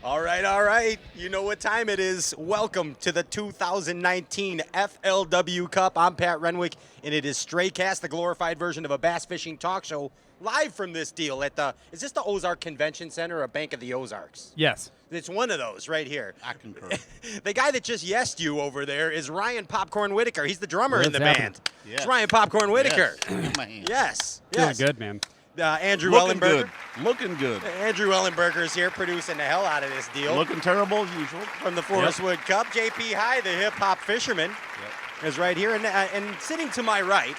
All right. You know what time it is. Welcome to the 2019 FLW Cup. I'm Pat Renwick, and it is Straycast, the glorified version of a bass fishing talk show, live from this deal at is this the Ozark Convention Center or Bank of the Ozarks? Yes. It's one of those right here. I concur. The guy that just yesed you over there is Ryan Popcorn Whitaker. He's the drummer in the band. Yes. It's Ryan Popcorn Whitaker. Yes. Man. Yes. Feeling good, man. Andrew Looking Ellenberger. good. Looking good. Andrew Ellenberger is here producing the hell out of this deal. Looking terrible as usual. From the Forrest Wood Cup, JP High, the hip-hop fisherman, is right here. And sitting to my right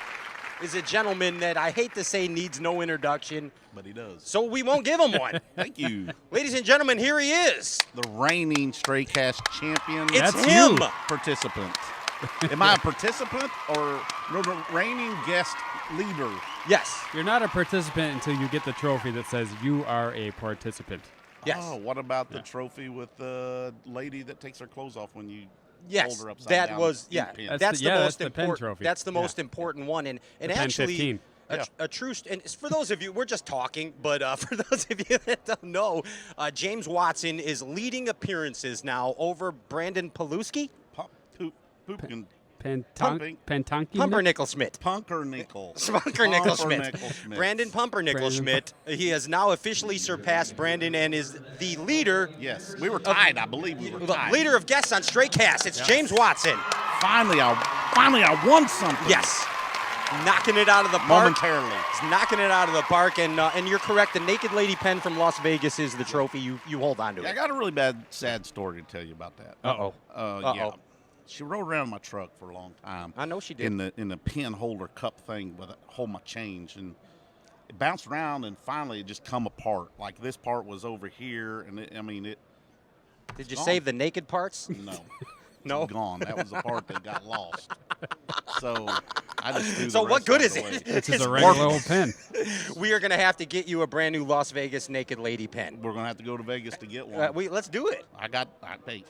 is a gentleman that I hate to say needs no introduction. But he does. So we won't give him one. Thank you. Ladies and gentlemen, here he is. The reigning Straycast champion. It's That's him. you. Participant. Am I a participant or the reigning guest leader? Yes. You're not a participant until you get the trophy that says you are a participant. Yes. Oh, what about the trophy with the lady that takes her clothes off when you Yes, hold her upside that down? was That's the most the pen important. trophy. That's the most important one, and The pen actually 15. a true. And for those of you, we're just talking, but for those of you that don't know, James Watson is leading appearances now over Brandon Paluski, Pumpkin. Pentonki. Pumpernickel-Schmidt. Punkernickel. Pumpernickel-Schmidt. Brandon Pumpernickel-Schmidt. He has now officially surpassed Brandon and is the leader. Yes, we were tied. I believe we were tied. Leader of guests on Straycast. It's James Watson. Finally, I won something. Yes. Knocking it out of the park. Momentarily. He's knocking it out of the park, and you're correct. The Naked Lady pen from Las Vegas is the trophy you hold on to. I got a really sad story to tell you about that. Uh-oh. Yeah. She rode around my truck for a long time. I know she did. In the pen holder cup thing with hold my change, and it bounced around, and finally it just come apart. Like this part was over here, and it Did you gone. save the naked parts? No. No. It's gone. That was the part that got lost. So I just threw So the what rest good of is it away. it? This is a regular old pen. We are going to have to get you a brand new Las Vegas Naked Lady pen. We're gonna have to go to Vegas to get one. Let's do it. I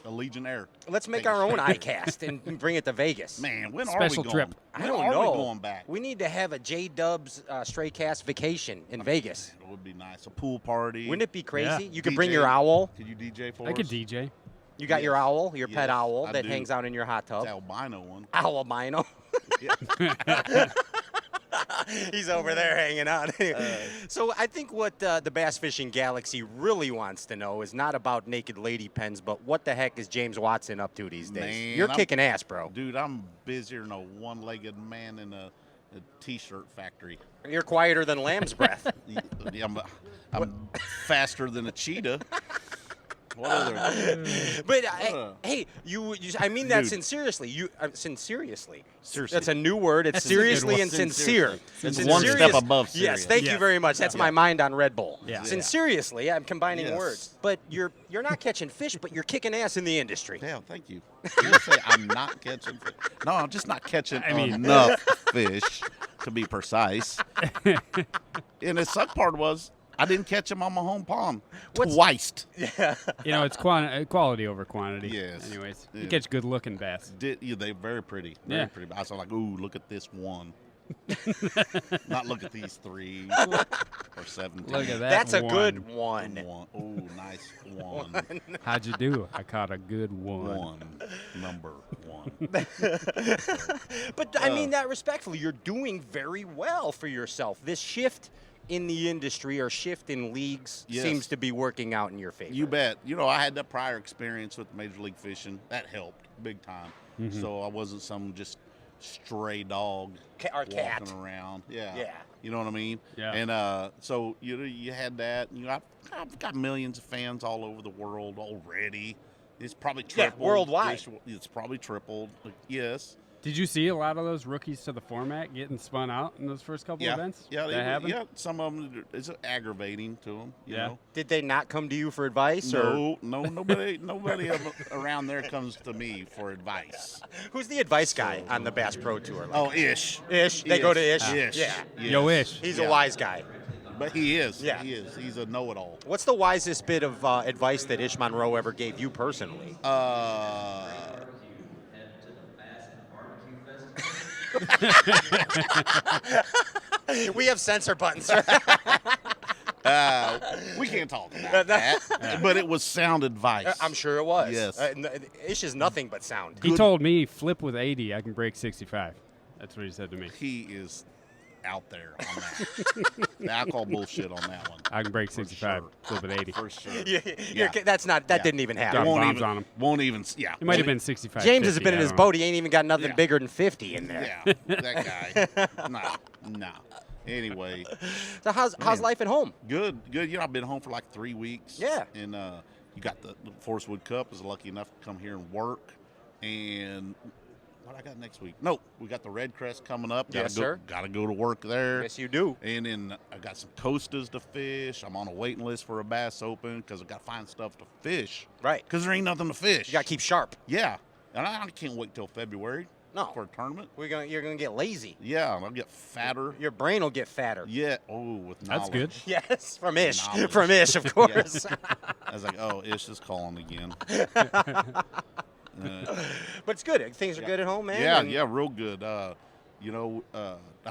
a Legionnaire. Let's make Take our a own straight- iCast and bring it to Vegas. Man, when Special are we trip. going? I When don't are know. we going back? We need to have a J-Dubs Straycast vacation in Vegas. It would be nice. A pool party. Wouldn't it be crazy? Yeah. You could DJ. bring your owl. Could you DJ for I us? could DJ. You got your Yes. owl, your pet Yes, owl I that do. hangs out in your hot tub. It's albino one. Owl albino. Yeah. He's over there hanging out. So I think what the Bass Fishing Galaxy really wants to know is not about Naked Lady pens, but what the heck is James Watson up to these days? Man, You're I'm- kicking ass, bro. Dude, I'm busier than a one-legged man in a T-shirt factory. You're quieter than lamb's breath. Yeah, I'm faster than a cheetah. What other? But Uh. hey, I mean that Dude. sincerely. Sincerely. Seriously. That's a new word. It's That's a good seriously one. and sincere. It's And one step serious- above Yes, serious. thank you Yes. very much. That's my mind on Red Bull. Yeah. Sincerely, I'm combining Yes. words. But you're not catching fish, but you're kicking ass in the industry. Yeah, thank you. You didn't say I'm not catching fish. No, I'm just not catching mean- enough fish, to be precise. And the suck part was I didn't catch them on my home pond twice. You know, it's quality over quantity. Yes. Anyways, you Yeah. catch good-looking bass. They're very pretty. Very Yeah. pretty. I was like, ooh, look at this one. Not look at these 3 or 17. Look at that. That's a one. good one. Oh, nice one. How'd you do? I caught a good one. One. Number 1. But I mean that respectfully, you're doing very well for yourself. This shift in the industry or shift in leagues Yes. seems to be working out in your favor. You bet. You know, I had that prior experience with Major League Fishing. That helped big time. So I wasn't some just stray dog Or walking cat. around. Yeah. You know what I mean? Yeah. And so you had that. I've got millions of fans all over the world already. It's probably tripled. worldwide. It's probably tripled. Yes. Did you see a lot of those rookies to the format getting spun out in those first couple events? Yeah. that happened? Yeah. Some of them it's aggravating to them. You Yeah. know? Did they not come to you for advice? Or No, nobody around there comes to me for advice. who's the advice guy on the Bass Pro Tour? Oh, Ish. Ish. They go to Ish. Ish. Yeah. Yes. Yo, Ish. He's Yeah. a wise guy. But he is. Yeah. He is. He's a know-it-all. What's the wisest bit of advice that Ish Monroe ever gave you personally? Uh, We have censor buttons. we can't talk about that. But it was sound advice. I'm sure it was. Yes. Ish is nothing but sound. He told me, flip with 80, I can break 65. That's what he said to me. He is out there on that. Now, I call bullshit on that one. I can break 65, sure. flip with 80. For sure. That's not. That didn't even happen. Got Won't bombs even, on him. Won't even. Yeah. It might have been 65. James has 50, been in I his don't know. boat. He ain't even got nothing Yeah. bigger than 50 in there. Yeah. That guy. No. Anyway. So how's life at home? Good. You know, I've been home for like 3 weeks. Yeah. And you got the Forrest Wood Cup. I was lucky enough to come here and work. And what I got next week? No, we got the Red Crest coming up. Yes, sir. Got to go to work there. Yes, you do. And then I got some coastas to fish. I'm on a waiting list for a Bass Open because I got to find stuff to fish. Right. Because there ain't nothing to fish. You got to keep sharp. Yeah. And I can't wait till February. No. For a tournament. You're gonna get lazy. Yeah, and I'll get fatter. Your brain will get fatter. Yeah. Oh, with knowledge. That's good. Yes, from Ish. Knowledge. From Ish, of course. I was like, oh, Ish is calling again. But it's good. Things are good at home, man. Yeah, and yeah, real good. I've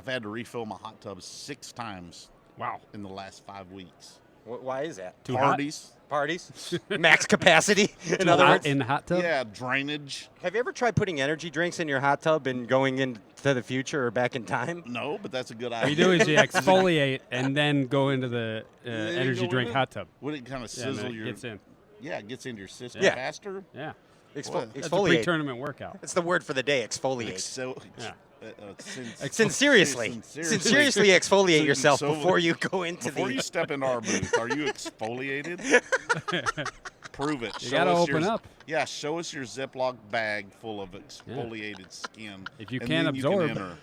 had to refill my hot tub 6 times Wow. in the last 5 weeks. Why is that? Too hot? Parties. Parties, max capacity. In Too other hot words, in the hot tub? Yeah, drainage. have you ever tried putting energy drinks in your hot tub and going into the future or back in time? No, but that's a good What idea. you do is you exfoliate and then go into the you energy go drink in. hot tub. Would it kind of Yeah, and sizzle then it gets in. Yeah, it gets into your system Yeah. faster. Yeah. What? That's a Exfoliate. pre-tournament workout. That's the word for the day. Exfoliate. Yeah. Sincerely exfoliate So yourself so before you go into Before you the. step into our booth, are you exfoliated? Prove it. You Show gotta us open your, up. Yeah, show us your Ziploc bag full of exfoliated skin. If you and can't then absorb, enter.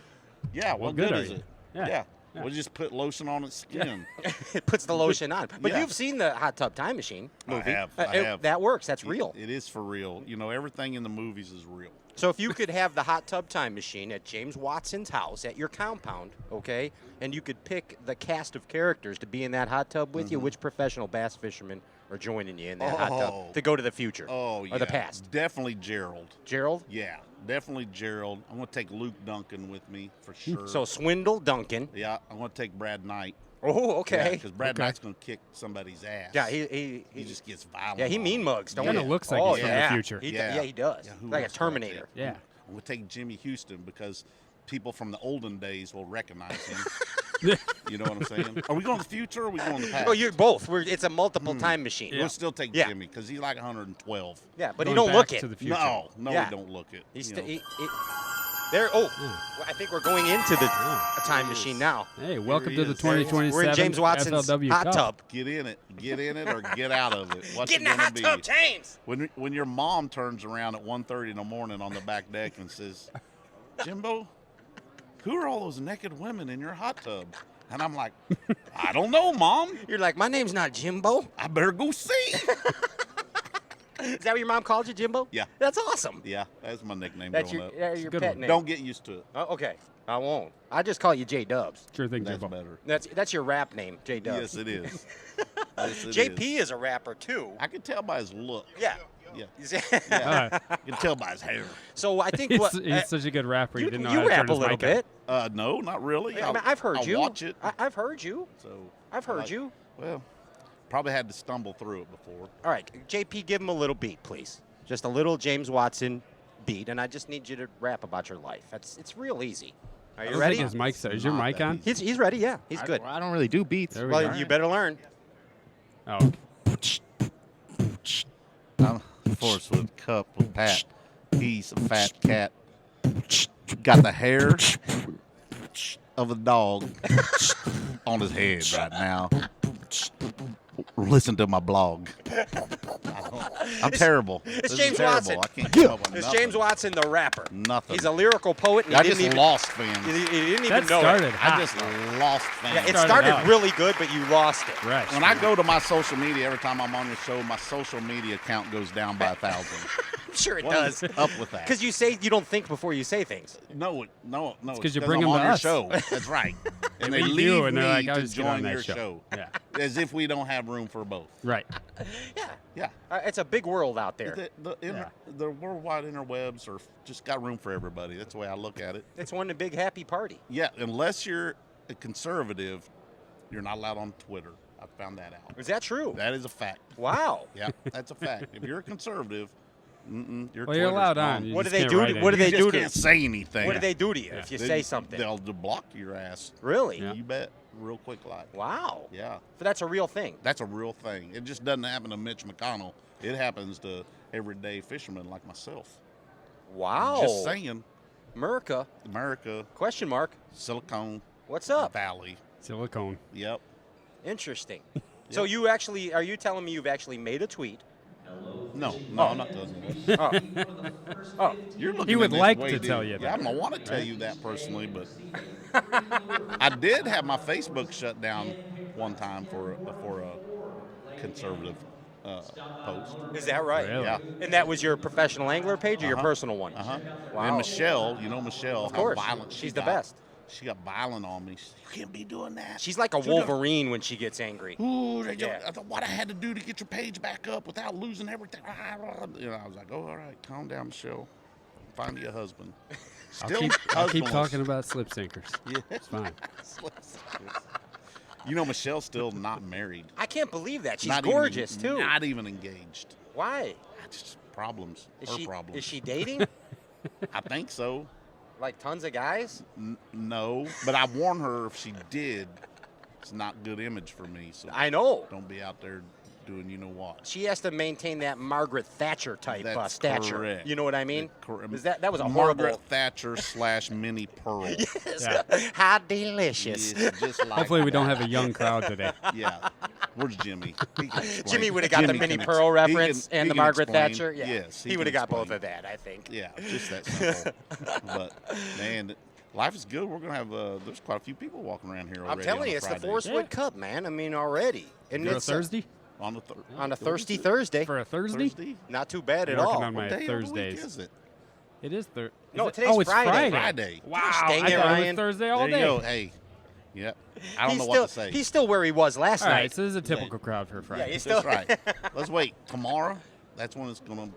Yeah, what good good are is you? it? Yeah. Yeah. Yeah. We'll just put lotion on its skin. It puts the lotion on. But Yeah. you've seen the hot tub time machine movie. I have. That works. That's real. It is for real. You know, everything in the movies is real. So if you could have the hot tub time machine at James Watson's house at your compound, okay, and you could pick the cast of characters to be in that hot tub with you, which professional bass fishermen are joining you in that hot tub to go to the future Oh, yeah. or the past? Definitely Gerald. Gerald? Yeah, definitely Gerald. I'm going to take Luke Duncan with me for sure. So Swindle, Duncan. Yeah, I'm going to take Brad Knight. Oh, okay. Because Brad Knight's going to kick somebody's ass. Yeah, he just gets violent. Yeah, he mean mugs. Don't Kinda he? looks like oh, he's from the yeah. future. He does. Yeah, who Like a else would I Terminator. take? Yeah. I'm going to take Jimmy Houston because people from the olden days will recognize him. You know what I'm saying? Are we going to the future or are we going to the past? Oh, you're both. It's a multiple time machine. We'll still take Yeah. Jimmy because he's like 112. Yeah, but he Going don't back look to it. the future. No, Yeah. he don't look it. He's you know. there. Oh, well, I think we're going into the time machine now. Hey, welcome he to the is. 2027 We're in James Watson's FLW hot Cup. tub. Get in it or get out of it. What's Get in it the gonna hot be? tub, James. When your mom turns around at 1:30 in the morning on the back deck and says, Jimbo, who are all those naked women in your hot tub? And I'm like, I don't know, Mom. You're like, my name's not Jimbo. I better go see. Is that what your mom called you, Jimbo? Yeah. That's awesome. Yeah, that's my nickname That's growing your, up. your good pet one. name. Don't get used to it. Oh, okay, I won't. I just call you J Dubs. Sure thing, That's Jimbo. better. That's your rap name, J Dubs. Yes, it is. Yes, it JP is. is a rapper too. I can tell by his look. Yeah. Yeah. Uh, I can tell by his hair. So I think he's, what he's such a good rapper. He you, didn't know you how to rap turn a his little mic on. bit. No, not really. I mean, I've heard I'll you. watch it. I've heard you. So I've heard you. Well, probably had to stumble through it before. All right, JP, give him a little beat, please. Just a little James Watson beat, and I just need you to rap about your life. It's real easy. Are I you don't ready? think his mic's there. Is your Not mic that on? easy. He's ready. Yeah, he's good. I don't really do beats. There we Well, go. you better learn. Oh, I'm Forrest with Cup with Pat. He's a fat cat. Got the hair of a dog on his head right now. Listen to my blog. I'm terrible. It's This James is terrible. Watson. I can't come up with It's nothing. James Watson, the rapper. Nothing. He's a lyrical poet, and I he just didn't even lost fans. He didn't even that know started it. hot. I just lost fans. Yeah, it started started out. really good, but you lost it. right. When I go to my social media, every time I'm on your show, my social media account goes down by 1,000. I'm sure it What does. is up with that? Because you don't think before you say things. No. It's 'cause you I'm bring 'em on to your us. show. That's right. And they leave leave you, and they're me like, "I'll to just get on join that your show." show. Yeah. As if we don't have room for both. Right. Yeah. Yeah. It's a big world out there. The worldwide interwebs are just got room for everybody. That's the way I look at it. It's one big happy party. Yeah, unless you're a conservative, you're not allowed on Twitter. I found that out. Is that true? That is a fact. Wow. Yeah, that's a fact. If you're a conservative, your Well, you're Twitter's allowed gone. on. You What do just they can't do? write What do they anything. You do just to? can't say anything. What do they do to you Yeah. if you say something? They'll block your ass. Really? Yeah. You bet. Real quick like. Wow. Yeah. So that's a real thing. That's a real thing. It just doesn't happen to Mitch McConnell. It happens to everyday fishermen like myself. Wow. Just saying. America? Question mark. Silicon What's up? Valley. Silicone. Yep. Interesting. So you actually, are you telling me you've actually made a tweet? No, I'm not telling you. Oh, You're looking He at would this like way to deep. tell you Yeah, that. I don't want to tell you that personally, but I did have my Facebook shut down one time for a conservative post. is that right? Really? Yeah. And that was your professional angler page or your personal one? Uh-huh. Wow. And Michelle, you know Michelle, Of course. how violent she She's the got. best. She got violent on me. She said, you can't be doing that. She's like a Wolverine when she gets angry. Ooh, Yeah. what I had to do to get your page back up without losing everything. You know, I was like, oh, all right, calm down, Michelle. Find you a husband. I'll Still keep husbandless. talking about slip sinkers. Yeah. It's fine. You know, Michelle's still not married. I can't believe that. She's Not gorgeous, even, too. Not even engaged. Why? Just problems. Is Problems. she dating? I think so. Like tons of guys? No, but I warn her if she did, it's not good image for me. So I know. don't be out there doing you know what. She has to maintain that Margaret Thatcher type That's stature. correct. You know what I mean? Correct. Is that was a Margaret horrible. Thatcher / Minnie Pearl. Yes. Yeah. How delicious. Yes, just like Hopefully we don't that. have a young crowd today. Yeah. Where's Jimmy? He can explain. Jimmy would have got the Jimmy Minnie can Pearl ex- he reference can- and he the can Margaret explain. Thatcher. Yeah. Yes, he would have got can both of explain. that, I think. Yeah, just that simple. But man, life is good. We're gonna have there's quite a few people walking around here already. I'm telling on you, a it's the Friday. Forrest Wood Cup, man. I mean, already. And For a it's Thursday? on the on a thirsty Thursday. For a Thursday? Thursday. Not too bad at Working all. on my What day of the week Thursdays. is it? It is Thursday. No, today's it's Friday. Friday. Wow, Gosh, dang I it, thought it Ryan. was Thursday all There you day. go. Hey, yep. I don't know what to say. He's still where he was last All night. right, so this is a typical crowd for a Yeah, Friday. he's still That's right. Let's wait. Tomorrow, that's when it's gonna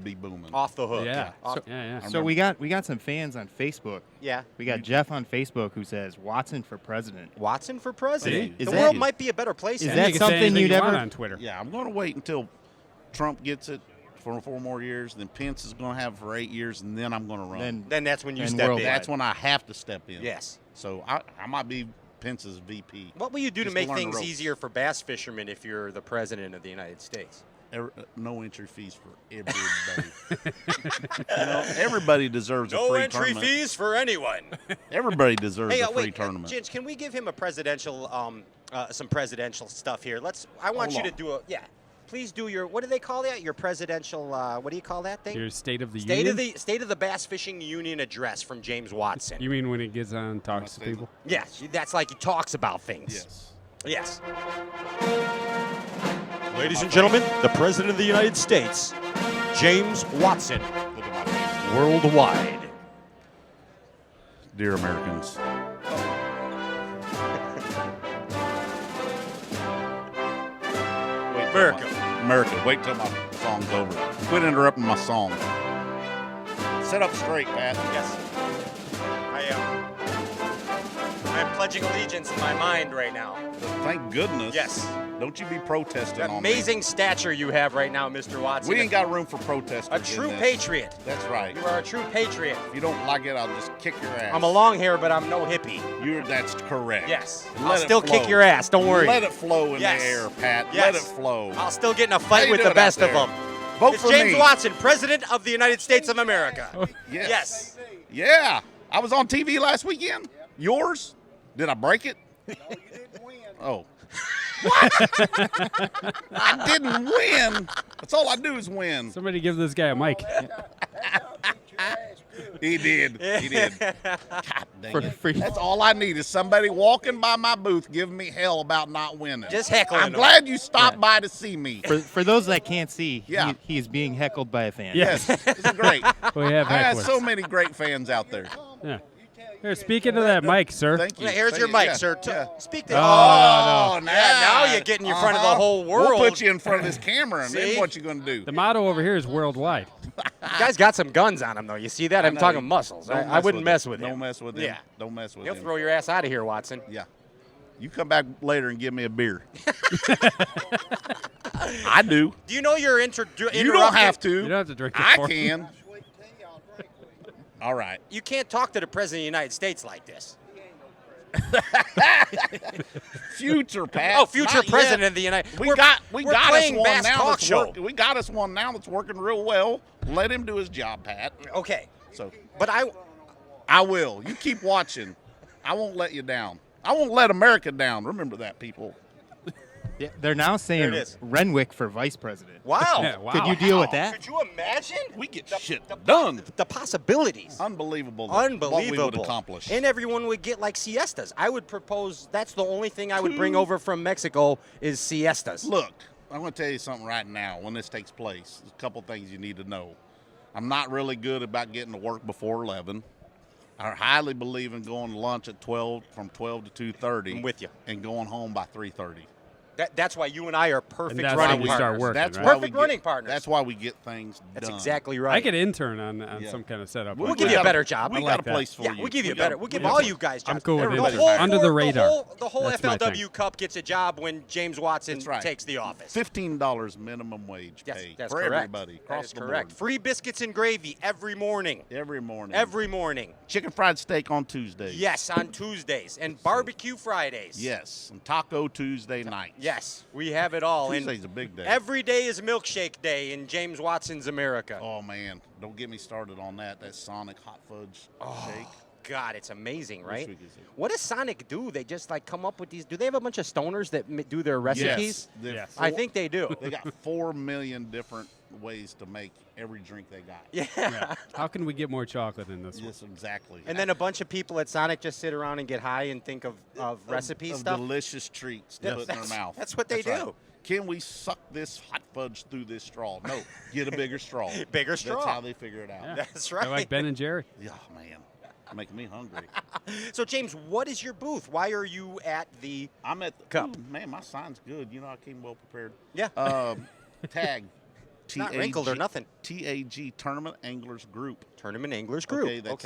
be booming. off the hook. Yeah. Off- Yeah. So we got some fans on Facebook. yeah. We got Jeff on Facebook who says Watson for president. Watson for president. See? The Is world that- might be a better place. is then. that You can say something anything you'd you want ever- on Twitter? Yeah, I'm gonna wait until Trump gets it for 4 more years. Then Pence is gonna have it for 8 years, and then I'm gonna run. Then that's when you And step in. worldwide. That's when I have to step in. Yes. So I might be Pence's VP. What will you do to Just make learn the things ropes. easier for bass fishermen if you're the president of the United States? No entry fees for everybody. Everybody deserves a free tournament. fees for anyone. Everybody deserves Hey, a free wait, tournament. Ginge, can we give him a presidential, some presidential stuff here? I want Hold you to on. do please do your, what do they call that? Your presidential, what do you call that thing? Your State of the State Union? of the Bass Fishing Union address from James Watson. You mean when he gets on and talks to Say people? Yes, that's like he talks about things. Yes. Yes. Ladies and gentlemen, the President of the United States, James Watson, Look at my face. worldwide. Dear Americans. America, wait till my song's over. Quit interrupting my song. Sit up straight, Pat. Yes. I'm pledging allegiance in my mind right now. Thank goodness. Yes. Don't you be protesting The on me. amazing stature you have right now, Mr. Watson. We ain't got room for protesters. a in true this. patriot. That's right. You are a true patriot. If you don't like it, I'll just kick your ass. I'm a long hair, but I'm no hippie. That's correct. Yes. Let I'll it still flow. kick your ass. Don't worry. Let it flow in Yes. the air, Pat. Yes. Let it flow. I'll still get in a How fight you with the doing best out of there? them. Vote It's for James me. Watson, President of the United States of America. Yes. Yes. Yeah. I was on TV last weekend. Yours? Did I break it? No, you didn't win. Oh. What? I didn't win. That's all I do is win. Somebody give this guy a mic. He did. He did. God dang For it. free. That's all I need is somebody walking by my booth giving me hell about not winning. Just heckling I'm them. glad you stopped by to see me. For those that can't see, Yeah. he is being heckled by a fan. Yes, this is great. We have I have hecklers. so many great fans out there. Yeah. Here, speaking of that mic, sir. Thank you. Yeah, here's Thank your you. mic, Yeah. sir. Yeah. Speak to. Oh, yeah, now you're getting in front of the whole world. We'll put you in front of this camera, and See? then what you gonna do? The motto over here is worldwide. You guys got some guns on him, though. You see that? I'm know. talking muscles. Don't I wouldn't mess with Don't him. mess with him. Yeah. Don't mess with He'll him. throw your ass out of here, Watson. Yeah. You come back later and give me a beer. I do. Do you know you're You don't have to. You don't have to drink it I for can. All right. You can't talk to the president of the United States like this. Future, Pat. Oh, future Not president yet. of the United. We we're got playing us one Bass now. Talk That's Show. we got us one now that's working real well. Let him do his job, Pat. Okay, So but I will. You keep watching. I won't let you down. I won't let America down. Remember that, people. Yeah, they're now saying There it is. Renwick for vice president. wow. Yeah, wow. Could you deal with that? Could you imagine? We get shit done. The possibilities. Unbelievable. Unbelievable. What we would accomplish. And everyone would get like siestas. I would propose that's the only thing I would bring over from Mexico is siestas. Look, I'm going to tell you something right now. When this takes place, there's a couple things you need to know. I'm not really good about getting to work before 11. I highly believe in going to lunch at 12, from 12 to 2:30. I'm with you. And going home by 3:30. That's why you and I are perfect that's running how we partners. start working. That's right? why Perfect we running get, partners. That's why we get things That's done. exactly right. I could intern on Yeah. some kind of setup. We'll like give that. you a better job. We I got like a that. place for Yeah, you. we'll give you We got- better. We'll give we got all a- you guys jobs. I'm cool with Everybody's intern. fine. Under the radar. The whole That's my FLW thing. Cup gets a job when James Watson That's right. takes the office. $15 minimum wage Yes, pay that's for correct. everybody That across is the correct. board. Free biscuits and gravy every morning. Every morning. Every morning. Chicken fried steak on Tuesdays. Yes, on Tuesdays and barbecue Fridays. Yes. And Taco Tuesday nights. Yes, we have it all. And Tuesday's a big day. every day is milkshake day in James Watson's America. Oh, man. Don't get me started on that. That Sonic hot fudge shake. God, it's amazing, right? we could see. What does Sonic do? They just like come up with these. Do they have a bunch of stoners that do their recipes? Yes. They're Yes. I think they do. They got 4 million different ways to make every drink they got. Yeah. Yeah. How can we get more chocolate in this one? Yes, exactly. And then a bunch of people at Sonic just sit around and get high and think of recipe of stuff. delicious treats to Yes. put in their That's- mouth. that's what they right. do. Can we suck this hot fudge through this straw? No. Get a bigger straw. Bigger straw. That's how they figure it out. Yeah. That's They're right. like Ben and Jerry. Yeah, man. Making me hungry. So, James, what is your booth? Why are you at the I'm at the Cup? Ooh, man, my sign's good. You know, I came well prepared. Yeah. Tag. Not wrinkled or nothing. TAG, Tournament Anglers Group. Tournament Anglers Group? Okay, that's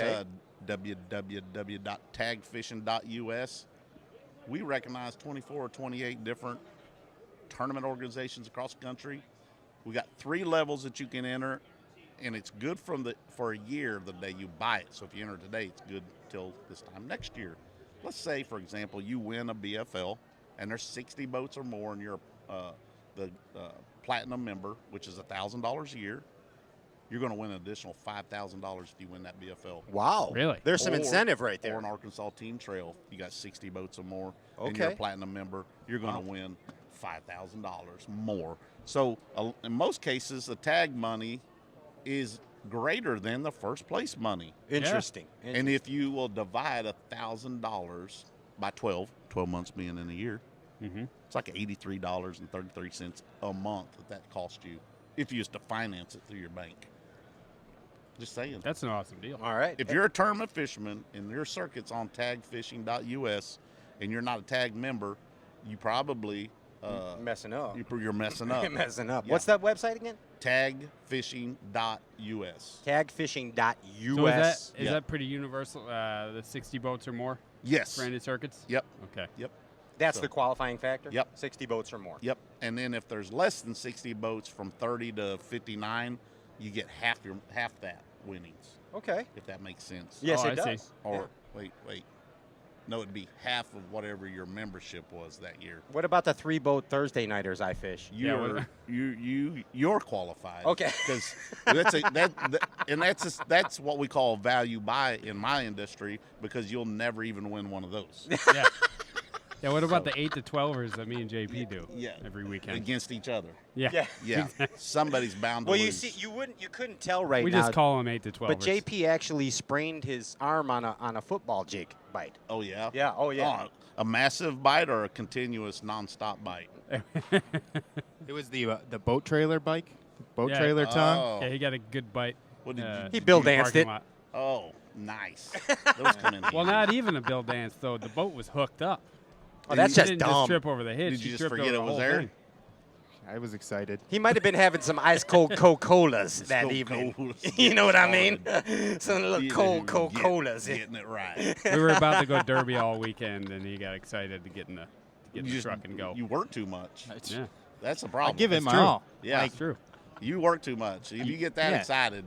www.tagfishing.us. We recognize 24 or 28 different tournament organizations across the country. We got 3 levels that you can enter, and it's good for a year the day you buy it. So if you enter today, it's good till this time next year. Let's say, for example, you win a BFL, and there's 60 boats or more, and you're the platinum member, which is $1,000 a year. You're going to win an additional $5,000 if you win that BFL. Wow. Really? There's some Or- incentive right Or there. an Arkansas Team Trail. You got 60 boats or more, and you're a Okay. platinum member. You're going to win $5,000 more. So in most cases, the tag money is greater than the first place money. Interesting. And if you will divide $1,000 by 12 months being in a year, it's like $83.33 a month that costs you if you used to finance it through your bank. Just saying. That's an awesome deal. All right. If you're a tournament fisherman and your circuit's on tagfishing.us and you're not a tag member, you probably messing up. you're messing up. Messing up. Yeah. What's that website again? Tagfishing.us. Tagfishing.us. So is Yeah. that pretty universal? The 60 boats or more Yes. branded circuits? Yep. Okay. Yep. That's So- the qualifying factor? Yep. 60 boats or more. Yep. And then if there's less than 60 boats from 30 to 59, you get half that winnings, Okay. if that makes sense. Yes, Oh, it I see. does. Or Yeah. wait. No, it'd be half of whatever your membership was that year. What about the 3-boat Thursday nighters I fish? You're you're qualified. Okay. Because that's what we call value buy in my industry, because you'll never even win one of those. Yeah. Yeah. What about the 8 to 12ers that me and JP do? Yeah. Every weekend. Against each other. Yeah. Yeah. Somebody's bound to Well, you lose. see, you couldn't tell right We now. just call them 8 to 12ers. But JP actually sprained his arm on a football jig bite. Oh yeah. Yeah. Oh yeah. A massive bite or a continuous nonstop bite? It was the boat trailer bike, boat Yeah. trailer tongue. Oh. Yeah, he got a good bite. What did you? He Bill in the danced parking it. lot. Oh, nice. Those come in. Well, handy. not even a Bill dance though. The boat was hooked up. Oh, that's She just didn't dumb. just trip over the hitch. Did She you just tripped forget over it the was whole there? thing. I was excited. He might have been having some ice cold Coca-Colas that evening. You know what I mean? Some little cold Coca-Colas. Getting it right. We were about to go derby all weekend, and he got excited to get in the truck and go. You work too much. Yeah, That's the problem. I give it It's my true. all. Yeah. that's true. You work too much. If you get that Yeah. excited,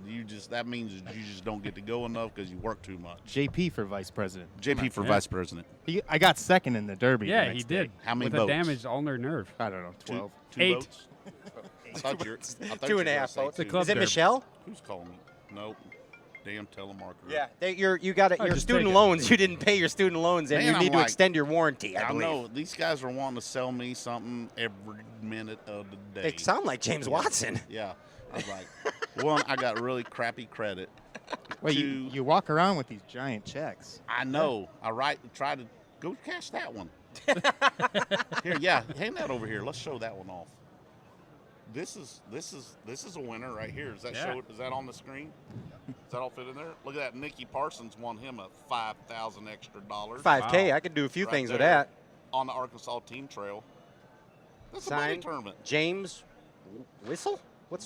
that means you just don't get to go enough because you work too much. JP for vice president. JP for Yeah. vice president. I got second in the Derby. the Yeah, next he day. did. How many with votes? a damaged ulnar nerve. I don't know, 12. Two 8. votes? I thought you were 2.5 gonna votes. say The two. club Is it derby. Michelle? Who's calling me? Nope. Damn telemarketer. Yeah. You got Oh, your just student take it. loans. You didn't pay your student loans, and Man, you need I'm to like- extend your warranty. I I believe. know. These guys are wanting to sell me something every minute of the day. They sound like James Watson. Yeah. I was like, one, I got really crappy credit. Well, Two, you walk around with these giant checks. I know. Try to go cash that one. Here, yeah, hand that over here. Let's show that one off. This is a winner right here. Is that on the screen? Does that all fit in there? Look at that. Nikki Parsons won him a $5,000 extra dollars 5K. Wow. I could do a few Right things with there. that. on the Arkansas team trail. That's a money Signed tournament. James Whistle?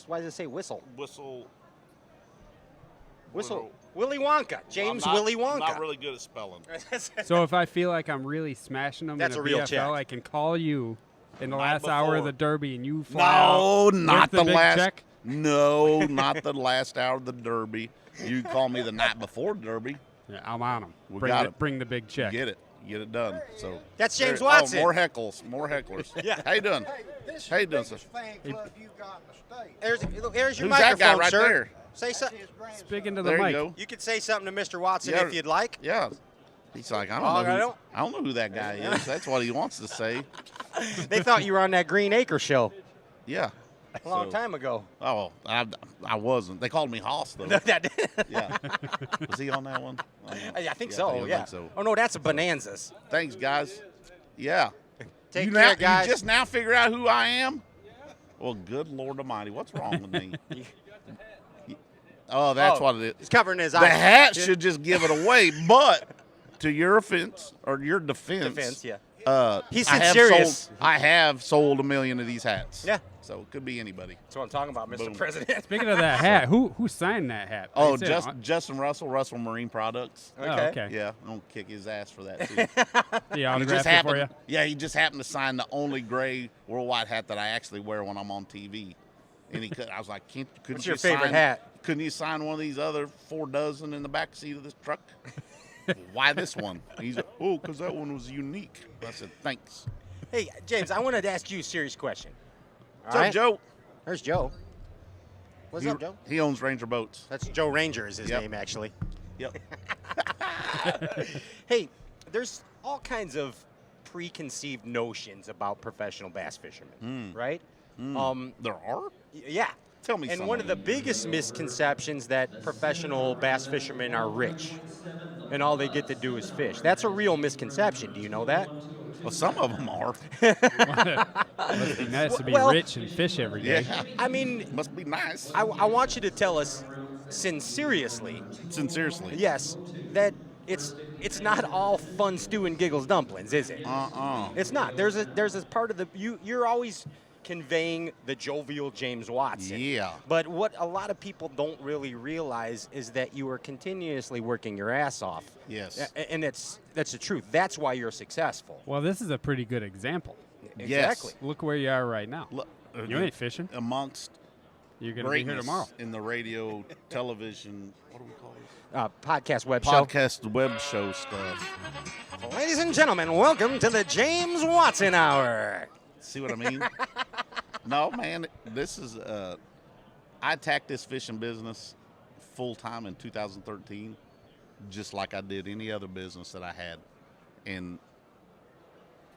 Why does it say Whistle? Whistle. Willy Wonka. James I'm not, Willy Wonka. I'm not really good at spelling. So if I feel like I'm really smashing them That's in a real VFL, check. I can call you in the Night last hour of before. the Derby, and you fly out No, not with the big last. check. No, not the last hour of the Derby. You call me the night before Derby. Yeah, I'm on them. We Bring got the, it. bring the big check. Get it done. So That's James there- Watson. Oh, more hecklers. Yeah. How you doing? Hey, this How you is the doing, biggest sir? fan club you got in the state. There's your Who's that microphone, guy right sir. there? Say something. His grandson. Speak into the There you mic. go. You could say something to Mr. Watson Yeah. if you'd like. Yeah. He's like, I Oh, don't know who that guy is. That's what he wants to say. They thought you were on that Green Acre show Yeah. a long So- time ago. Oh, I wasn't. They called me Hoss though. That- Yeah. Was he on that one? I think so. I Yeah. think so. Oh no, that's a Bonanzas. Thanks, guys. Yeah. Take you care, now, guys. You just now figure out who I am? Well, good Lord Almighty, what's wrong with me? Oh, that's what it is. He's covering his The eyes. hat should just give it away, but to your offense or your defense, yeah. He's I have serious. sold- I have sold 1 million of these hats. Yeah. So it could be anybody. That's what I'm talking about, Mr. Boom. President. Speaking of that hat, who signed that hat? Oh, They said, Justin Russell Marine Products. Oh, okay. Yeah, I'm gonna kick his ass for that too. He He autographed just it for you. happened. Yeah, he just happened to sign the only gray worldwide hat that I actually wear when I'm on TV. And he could. I was like, couldn't What's you your favorite sign, hat? Couldn't you sign one of these other 4 dozen in the back seat of this truck? Why this one? He's like, oh, because that one was unique. I said, thanks. Hey, James, I wanted to ask you a serious question. What's All up, right? Joe? There's Joe. What's he, up, Joe? He owns Ranger Boats. That's Joe Ranger is his Yep. name, actually. Yep. Hey, there's all kinds of preconceived notions about professional bass fishermen, right? There are? Yeah. Tell me And some one of of the biggest misconceptions that professional bass fishermen are rich and all they get to do is fish. That's a real misconception. Do you know that? Well, some of them are. Must be nice to be Well- rich and fish every day. Yeah. I mean, Must be nice. I want you to tell us sincerely, Sincerely. yes, that it's not all fun stew and giggles dumplings, is it? It's not. There's a part of the you're always conveying the jovial James Watson. Yeah. But what a lot of people don't really realize is that you are continuously working your ass off. Yes. And that's the truth. That's why you're successful. Well, this is a pretty good example. Exactly. Look where you are right now. Look, You ain't fishing. amongst You're going to be here greatness tomorrow. in the radio, television, what do we call it? Podcast web show. Podcast web show stuff. Ladies and gentlemen, welcome to the James Watson Hour. See what I mean? No, man, this is I attacked this fishing business full time in 2013, just like I did any other business that I had. And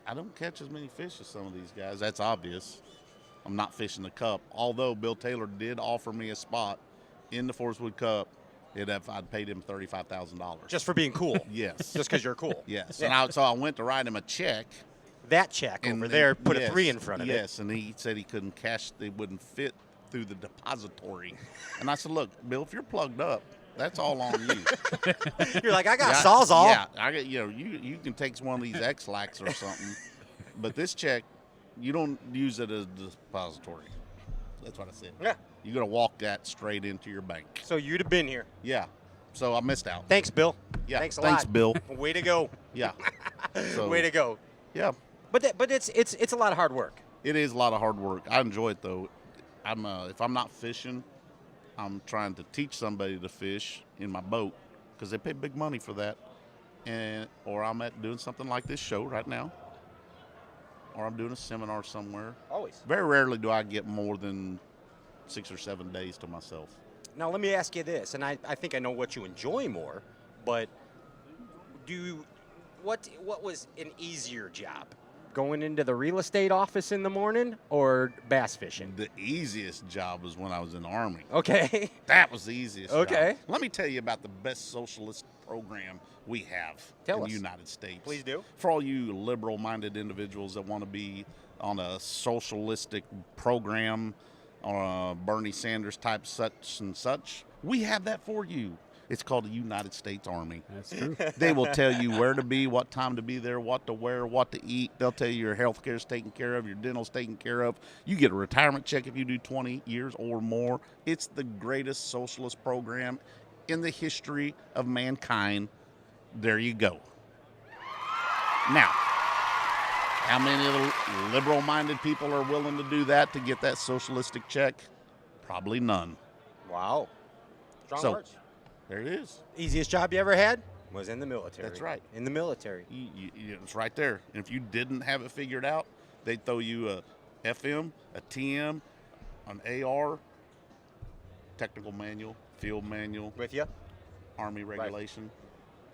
I don't catch as many fish as some of these guys. That's obvious. I'm not fishing the cup. Although Bill Taylor did offer me a spot in the Forrest Wood Cup, I'd paid him $35,000. Just for being cool. Yes. Just because you're cool. Yes. Yeah. And so I went to write him a check. That check over there, put a 3 in front of it. Yes, and he said he couldn't cash, they wouldn't fit through the depository. And I said, look, Bill, if you're plugged up, that's all on you. You're like, I got Yeah, Sawzall. Yeah, I got, you can take one of these X-Lax or something. But this check, You don't use it as a depository. That's what I said. Yeah. You're gonna walk that straight into your bank. So you'd have been here. Yeah. So I missed out. Thanks, Bill. Yeah. Thanks a Thanks, lot. Bill. Way to go. Yeah. So, Way to go. Yeah. But it's a lot of hard work. It is a lot of hard work. I enjoy it though. If I'm not fishing, I'm trying to teach somebody to fish in my boat because they pay big money for that, or I'm doing something like this show right now, or I'm doing a seminar somewhere. Always. Very rarely do I get more than 6 or 7 days to myself. Now let me ask you this, and I think I know what you enjoy more, but what was an easier job? Going into the real estate office in the morning or bass fishing? The easiest job was when I was in the Army. Okay. That was the easiest Okay. job. Let me tell you about the best socialist program we have Tell in us. the United States. Please do. For all you liberal-minded individuals that want to be on a socialistic program or a Bernie Sanders type such and such, we have that for you. It's called the United States Army. That's true. They will tell you where to be, what time to be there, what to wear, what to eat. They'll tell you your health care is taken care of, your dental's taken care of. You get a retirement check if you do 20 years or more. It's the greatest socialist program in the history of mankind. There you go. Now, how many of the liberal-minded people are willing to do that to get that socialistic check? Probably none. Wow. Strong So- words. There it is. Easiest job you ever had was in the military. That's right. In the military. It's right there. And if you didn't have it figured out, they'd throw you a FM, a TM, an AR, technical manual, field manual, With you? Army regulation.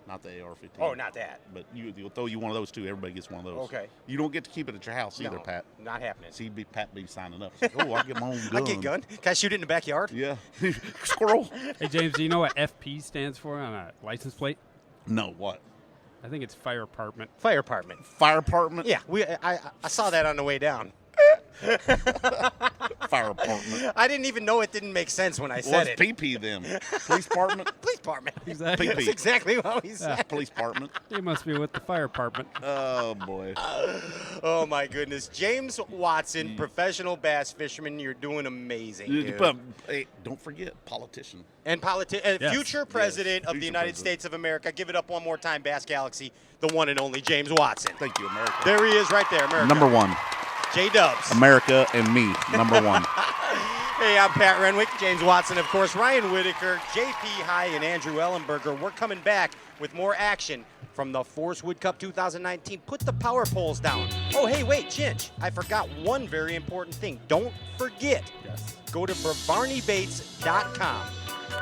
Not the AR-15. Oh, not that. But they'll throw you one of those too. Everybody gets one of those. Okay. You don't get to keep it at your house either, No, Pat. not happening. See, Pat be signing up. It's like, oh, I get my own gun. I get gun. Can I shoot it in the backyard? Yeah. Squirrel. Hey, James, do you know what FP stands for on a license plate? No, what? I think it's fire department. Fire department. Fire department? Yeah, I saw that on the way down. Fire department. I didn't even know it didn't make sense when I said What's it. PP then? Police department? Police department. Exactly. That's exactly what he said. Police department. He must be with the fire department. Oh, boy. Oh my goodness, James Watson, professional bass fisherman. You're doing amazing, dude. But, hey, don't forget, politician. And Yes. future president of the future United president. States of America. Give it up one more time, Bass Galaxy. The one and only James Watson. Thank you, America. There he is, right there, America. Number one. J-Dubs. America and me. Number one. Hey, I'm Pat Renwick, James Watson, of course, Ryan Whitaker, J.P. High, and Andrew Ellenberger. We're coming back with more action from the Forrest Wood Cup 2019. Put the power poles down. Oh, hey, wait, Ginch. I forgot one very important thing. Don't forget. Yes. Go to BravarniBaits.com.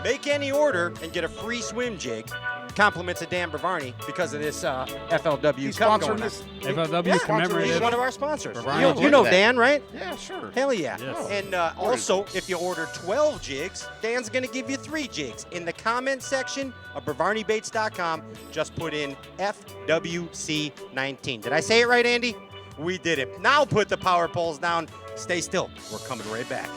Make any order and get a free swim jig. Compliments of Dan Bravarni because of this FLW He's Cup sponsoring going on. this. FLW He's commemorative. one of our sponsors. Bravarni. You know Look at that. Dan, right? Yeah, sure. Hell yeah. Yes. And also, if you order 12 jigs, Dan's going to give you 3 jigs. In the comment section of BravarniBaits.com, just put in FWC19. Did I say it right, Andy? We did it. Now put the power poles down. Stay still. We're coming right back.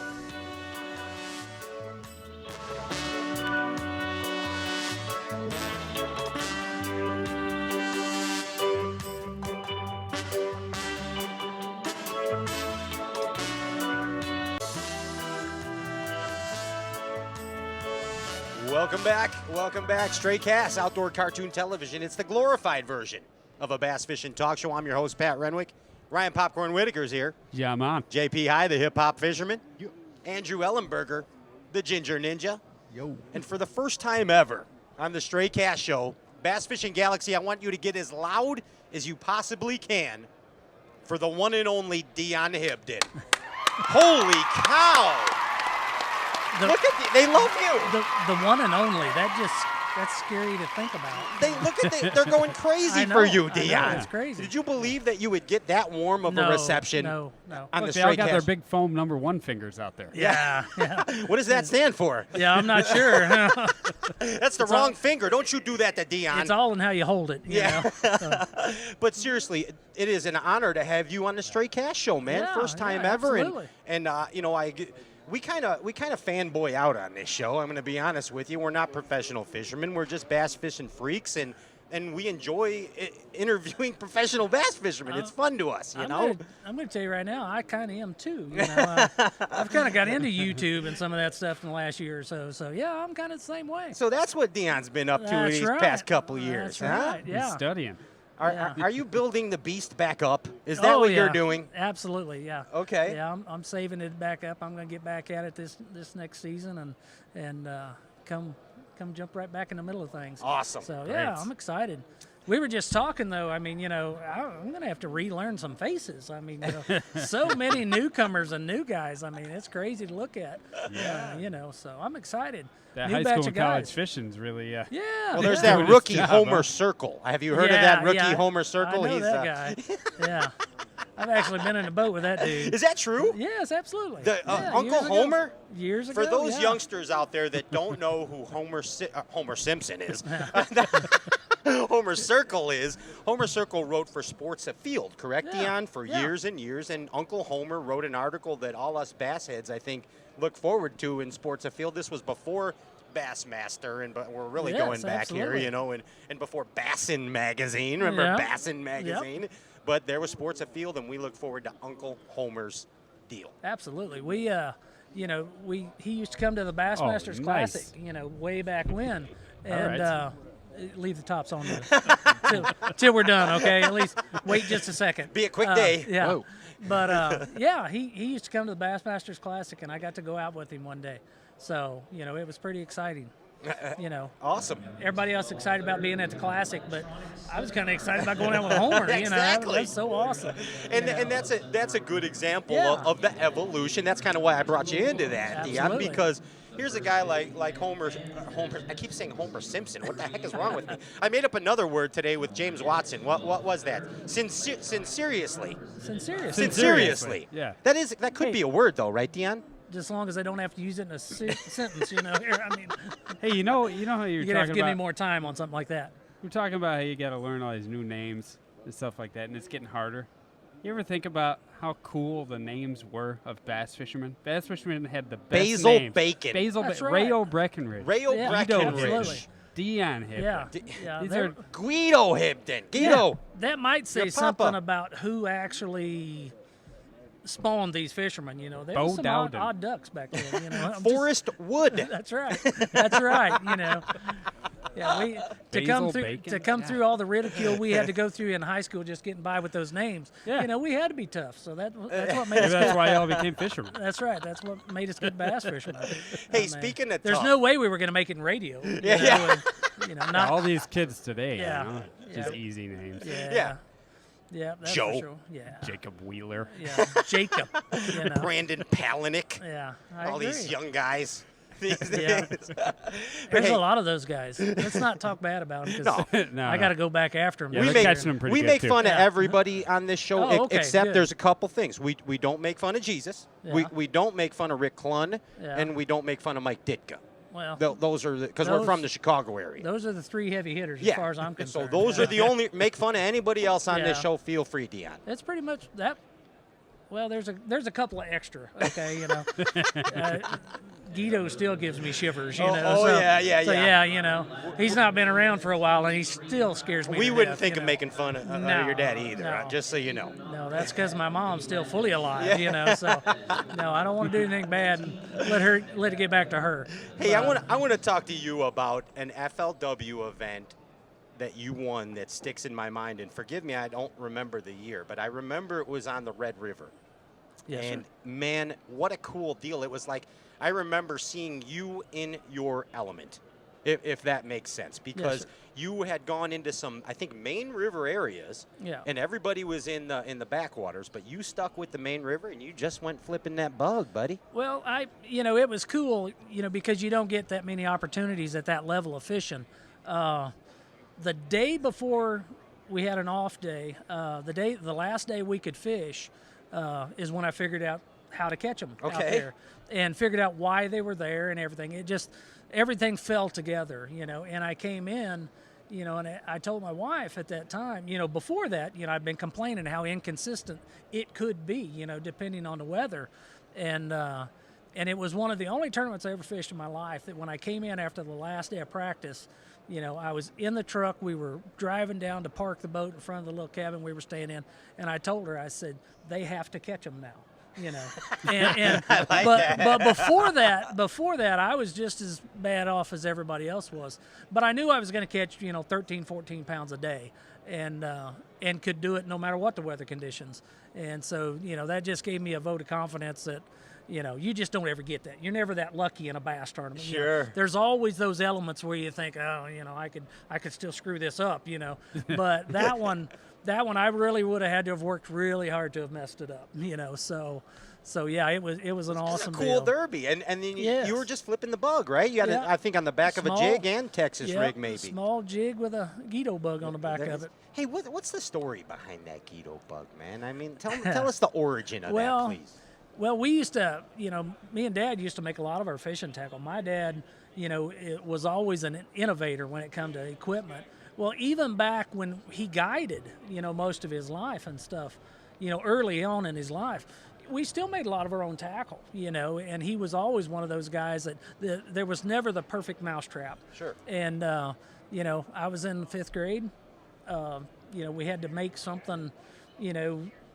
Welcome back. Stray Cast, outdoor cartoon television. It's the glorified version of a bass fishing talk show. I'm your host, Pat Renwick. Ryan Popcorn Whitaker's here. Yeah, I'm on. JP High, the hip-hop fisherman. Andrew Ellenberger, the ginger ninja. Yo. And for the first time ever on the Stray Cast show, Bass Fishing Galaxy, I want you to get as loud as you possibly can for the one and only Dion Hibdon. Holy cow! Look at they love you. The one and only. That's scary to think about. They're going crazy I know, for you, I know, Dion. it's crazy. Did you believe that you would get that warm of a reception No. on Look, the they all Stray got their Cast? big foam #1 fingers out there. Yeah. What does that stand for? Yeah, I'm not sure. That's the wrong finger. Don't you do that to Dion. It's all in how you hold it. You know? So, But seriously, it is an honor to have you on the Stray Cast show, man. Yeah, First time yeah, ever, absolutely. and we kind of fanboy out on this show. I'm going to be honest with you. We're not professional fishermen. We're just bass fishing freaks, and and we enjoy interviewing professional bass fishermen. It's fun to us, you know. I'm going to tell you right now, I kind of am too. You know, I've kind of got into YouTube and some of that stuff in the last year or so. So yeah, I'm kind of the same way. So that's what Dion's been up to in these past couple years, That's huh? right. Yeah. He's studying. Are you building the beast back up? Is that what you're doing? Absolutely, yeah. Okay. Yeah, I'm saving it back up. I'm going to get back at it this next season and come jump right back in the middle of things. Awesome. So yeah, Great. I'm excited. We were just talking though. I mean, you know, I'm going to have to relearn some faces. I mean, you know, so many newcomers and new guys. I mean, it's crazy to look at. Yeah. You know, so I'm excited. That New high batch school of and college guys. fishing's really Yeah. Well, there's Doing that his rookie job, Homer huh? Circle. Have you heard of that rookie Homer Circle? I know that guy. Yeah. I've actually been in a boat with that dude. Is that true? Yes, absolutely. Yeah, Uncle years ago. Homer? Years ago. For those yeah. youngsters out there that don't know who Homer Simpson is, Homer Circle is, Homer Circle wrote for Sports Afield, correct, Yeah, Dion? For yeah. years and years. And Uncle Homer wrote an article that all us bass heads, I think, look forward to in Sports Afield. This was before Bassmaster, but we're really Yes, going back here, absolutely. you know, and before Bassin Magazine. Remember Yeah. Bassin Magazine? But there was Sports Afield, and we look forward to Uncle Homer's deal. Absolutely. We, you know, he used to come to the Bassmasters nice. Classic, you know, way back when, and right. leave the tops on till we're done, okay? At least wait just a second. Be a quick day. Yeah. Whoa. But yeah, he used to come to the Bassmasters Classic, and I got to go out with him one day. So you know, it was pretty exciting. You know, Awesome. everybody else excited about being at the Classic, but I was kind of excited about going out with Homer. You know, Exactly. that's so awesome. And that's a good example Yeah. of the evolution. That's kind of why I brought you into that, Dion, Absolutely. because here's a guy like Homer. I keep saying Homer Simpson. What the heck is wrong with me? I made up another word today with James Watson. What was that? Sinceriously. Sinceriously. Yeah. That could be a word though, right, Dion? Just as long as I don't have to use it in a sentence, you know. I mean, Hey, you know how you're you're gonna have talking to give me about. more time on something like that. We're talking about how you got to learn all these new names and stuff like that, and it's getting harder. You ever think about how cool the names were of bass fishermen? Bass fishermen had the best Basil names. Bacon. Basil That's Bacon. right. Rayo Breckenridge. Rayo Yeah, Breckenridge. absolutely. Dion Hibdon. Yeah. These they're- are Guido Hibdon. yeah, Guido. that might say Your something papa. about who actually spawned these fishermen. You know, there Bo was some odd, Dowden. odd ducks back then. You know, I'm just- Forrest Wood. That's right. That's right. You know. Yeah, to come Basil Bacon. through all the ridicule we had to go through in high school just getting by with those names. Yeah. You know, we had to be tough. So that's what made Maybe us. that's why y'all became fishermen. That's right. That's what made us good bass fishermen. Hey, I mean, speaking of there's tough. no way we were going to make it in radio. Yeah. You know, not All these kids today, Yeah. you know, just Yeah. easy names. Yeah. Yeah, that's Joe. for sure. Yeah. Jacob Wheeler. Yeah. Jacob. You know. Brandon Palaniuk. Yeah. I All agree. these young guys. These Yeah. days. There's Hey, a lot of those guys. Let's not talk bad about them because No, I got to go back after them. Yeah, we they're make, catching them pretty we good, make too. fun of Yeah. everybody on this show, Oh, okay, except good. there's a couple things. We don't make fun of Jesus. Yeah. We don't make fun of Rick Klun, Yeah. and we don't make fun of Mike Ditka. Well, Those are because we're Those- from the Chicago area. those are the three heavy hitters yeah. as far as I'm So concerned. those are the only. Make fun of anybody else on this Yeah. show. Feel free, Dion. It's pretty much that. Well, there's a couple of extra. Okay, you know. Guido still gives me shivers. You Oh, know. oh, so, yeah. So yeah, you know, he's not been around for a while, and he still scares me. We to wouldn't death, think you of know. making fun of No, your dad either. no. Just so you know. No, that's because my mom's still fully alive. You know, so no, I don't want to do anything bad and let it get back to her. Hey, I But, want to talk to you about an FLW event that you won that sticks in my mind. And forgive me, I don't remember the year, but I remember it was on the Red River. Yes, sir. And man, what a cool deal. It was like, I remember seeing you in your element, if that makes sense, because sir. you had gone into some, I think, main river areas, Yeah. and everybody was in the backwaters, but you stuck with the main river and you just went flipping that bug, buddy. Well, it was cool, because you don't get that many opportunities at that level of fishing. The day before we had an off day, the last day we could fish, is when I figured out how to catch them out Okay. there, and figured out why they were there and everything. Everything fell together, And I came in, and I told my wife at that time, before that, I've been complaining how inconsistent it could be, depending on the weather, and it was one of the only tournaments I ever fished in my life that when I came in after the last day of practice, I was in the truck. We were driving down to park the boat in front of the little cabin we were staying in, and I told her, I said, they have to catch them now. And but before that, I was just as bad off as everybody else was. But I knew I was going to catch 13, 14 pounds a day, and could do it no matter what the weather conditions. And so that just gave me a vote of confidence that you just don't ever get that. You're never that lucky in a bass tournament. Sure. There's always those elements where you think, oh, I could still screw this up, But that one I really would have had to have worked really hard to have messed it up, So yeah, it was an awesome cool deal. derby, and then Yes. you were just flipping the bug, right? You had Yeah. I think on the back of a Small- jig and Texas Yep, rig, maybe. small jig with a Guido bug on the back There it of is. it. Hey, what's the story behind that Guido bug, man? I mean, tell us the origin of that, please. Well, we used to, me and Dad used to make a lot of our fishing tackle. My dad, it was always an innovator when it come to equipment. Well, even back when he guided, most of his life and stuff, early on in his life, we still made a lot of our own tackle, and he was always one of those guys that there was never the perfect mousetrap. Sure. And, I was in 5th grade. We had to make something,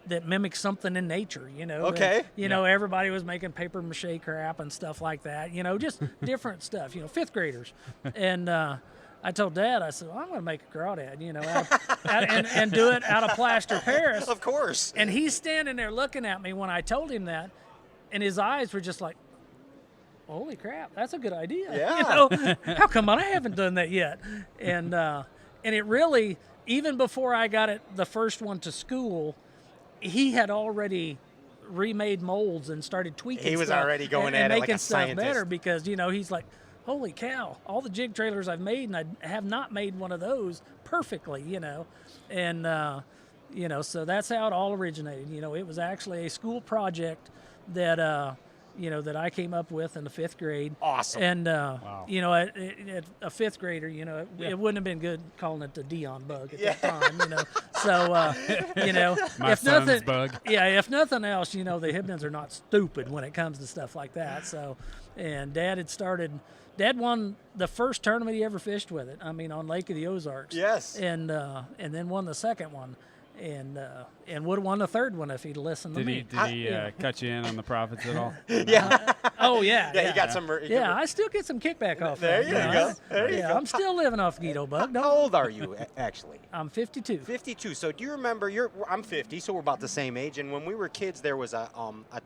that mimics something in nature, Okay. Everybody was making paper mache crap and stuff like that, just different stuff, 5th graders. And I told Dad, I said, well, I'm going to make a crawdad, and do it out of plaster Paris. Of course. And he's standing there looking at me when I told him that, and his eyes were just like, holy crap, that's a good idea. Yeah. How come I haven't done that yet? And it really, even before I got the first one to school, he had already remade molds and started tweaking. He was stuff already going and at it like making a stuff scientist. better because he's like, holy cow! All the jig trailers I've made, and I have not made one of those perfectly. And so that's how it all originated. It was actually a school project that that I came up with in the 5th grade. Awesome. And at a 5th grader, it wouldn't have been good calling it the Dion bug at that time. So My if son's nothing, bug. if nothing else, the Hibdons are not stupid when it comes to stuff like that. So, and Dad won the first tournament he ever fished with it. I mean, on Lake of the Ozarks. Yes. And then won the second one. And would have won the third one if he'd listened to me. Did he cut you in on the profits at all? Yeah. Oh yeah. Yeah, you got some. Yeah, I still get some kickback off There that. you go. There you go. I'm still living off Guido bug. How old are you, actually? I'm 52. 52. So do you remember? I'm 50, so we're about the same age. And when we were kids, there was a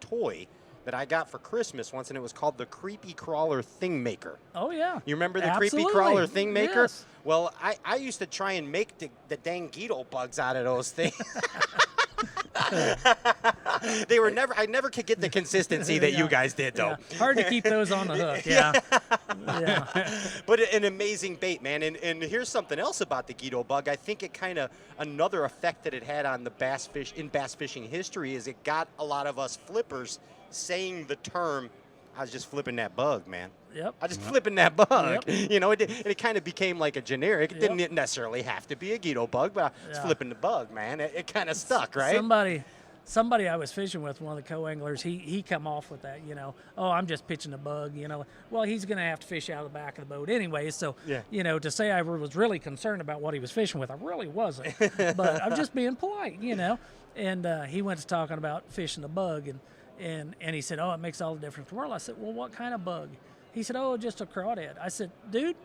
toy that I got for Christmas once, and it was called the Creepy Crawler Thing Maker. Oh yeah. You remember the Absolutely. Creepy Crawler Thing Maker? Yes. Well, I used to try and make the dang Guido bugs out of those things. I never could get the consistency that you guys did, though. Yeah. Hard to keep those on the hook. Yeah. Yeah. But an amazing bait, man. And here's something else about the Guido bug. I think it kind of, another effect that it had on the bass fishing history is it got a lot of us flippers saying the term, I was just flipping that bug, man. Yep. I just flipping that bug. Yep. It kind of became like a generic. It didn't necessarily have to be a Guido bug, but I was flipping the bug, man. It kind of stuck, right? Somebody I was fishing with, one of the co-anglers, he come off with that, oh, I'm just pitching a bug, Well, he's going to have to fish out of the back of the boat anyway. So, to say I was really concerned about what he was fishing with, I really wasn't. But I'm just being polite, And he went to talking about fishing the bug, and he said, oh, it makes all the difference in the world. I said, well, what kind of bug? He said, oh, just a crawdad. I said, dude,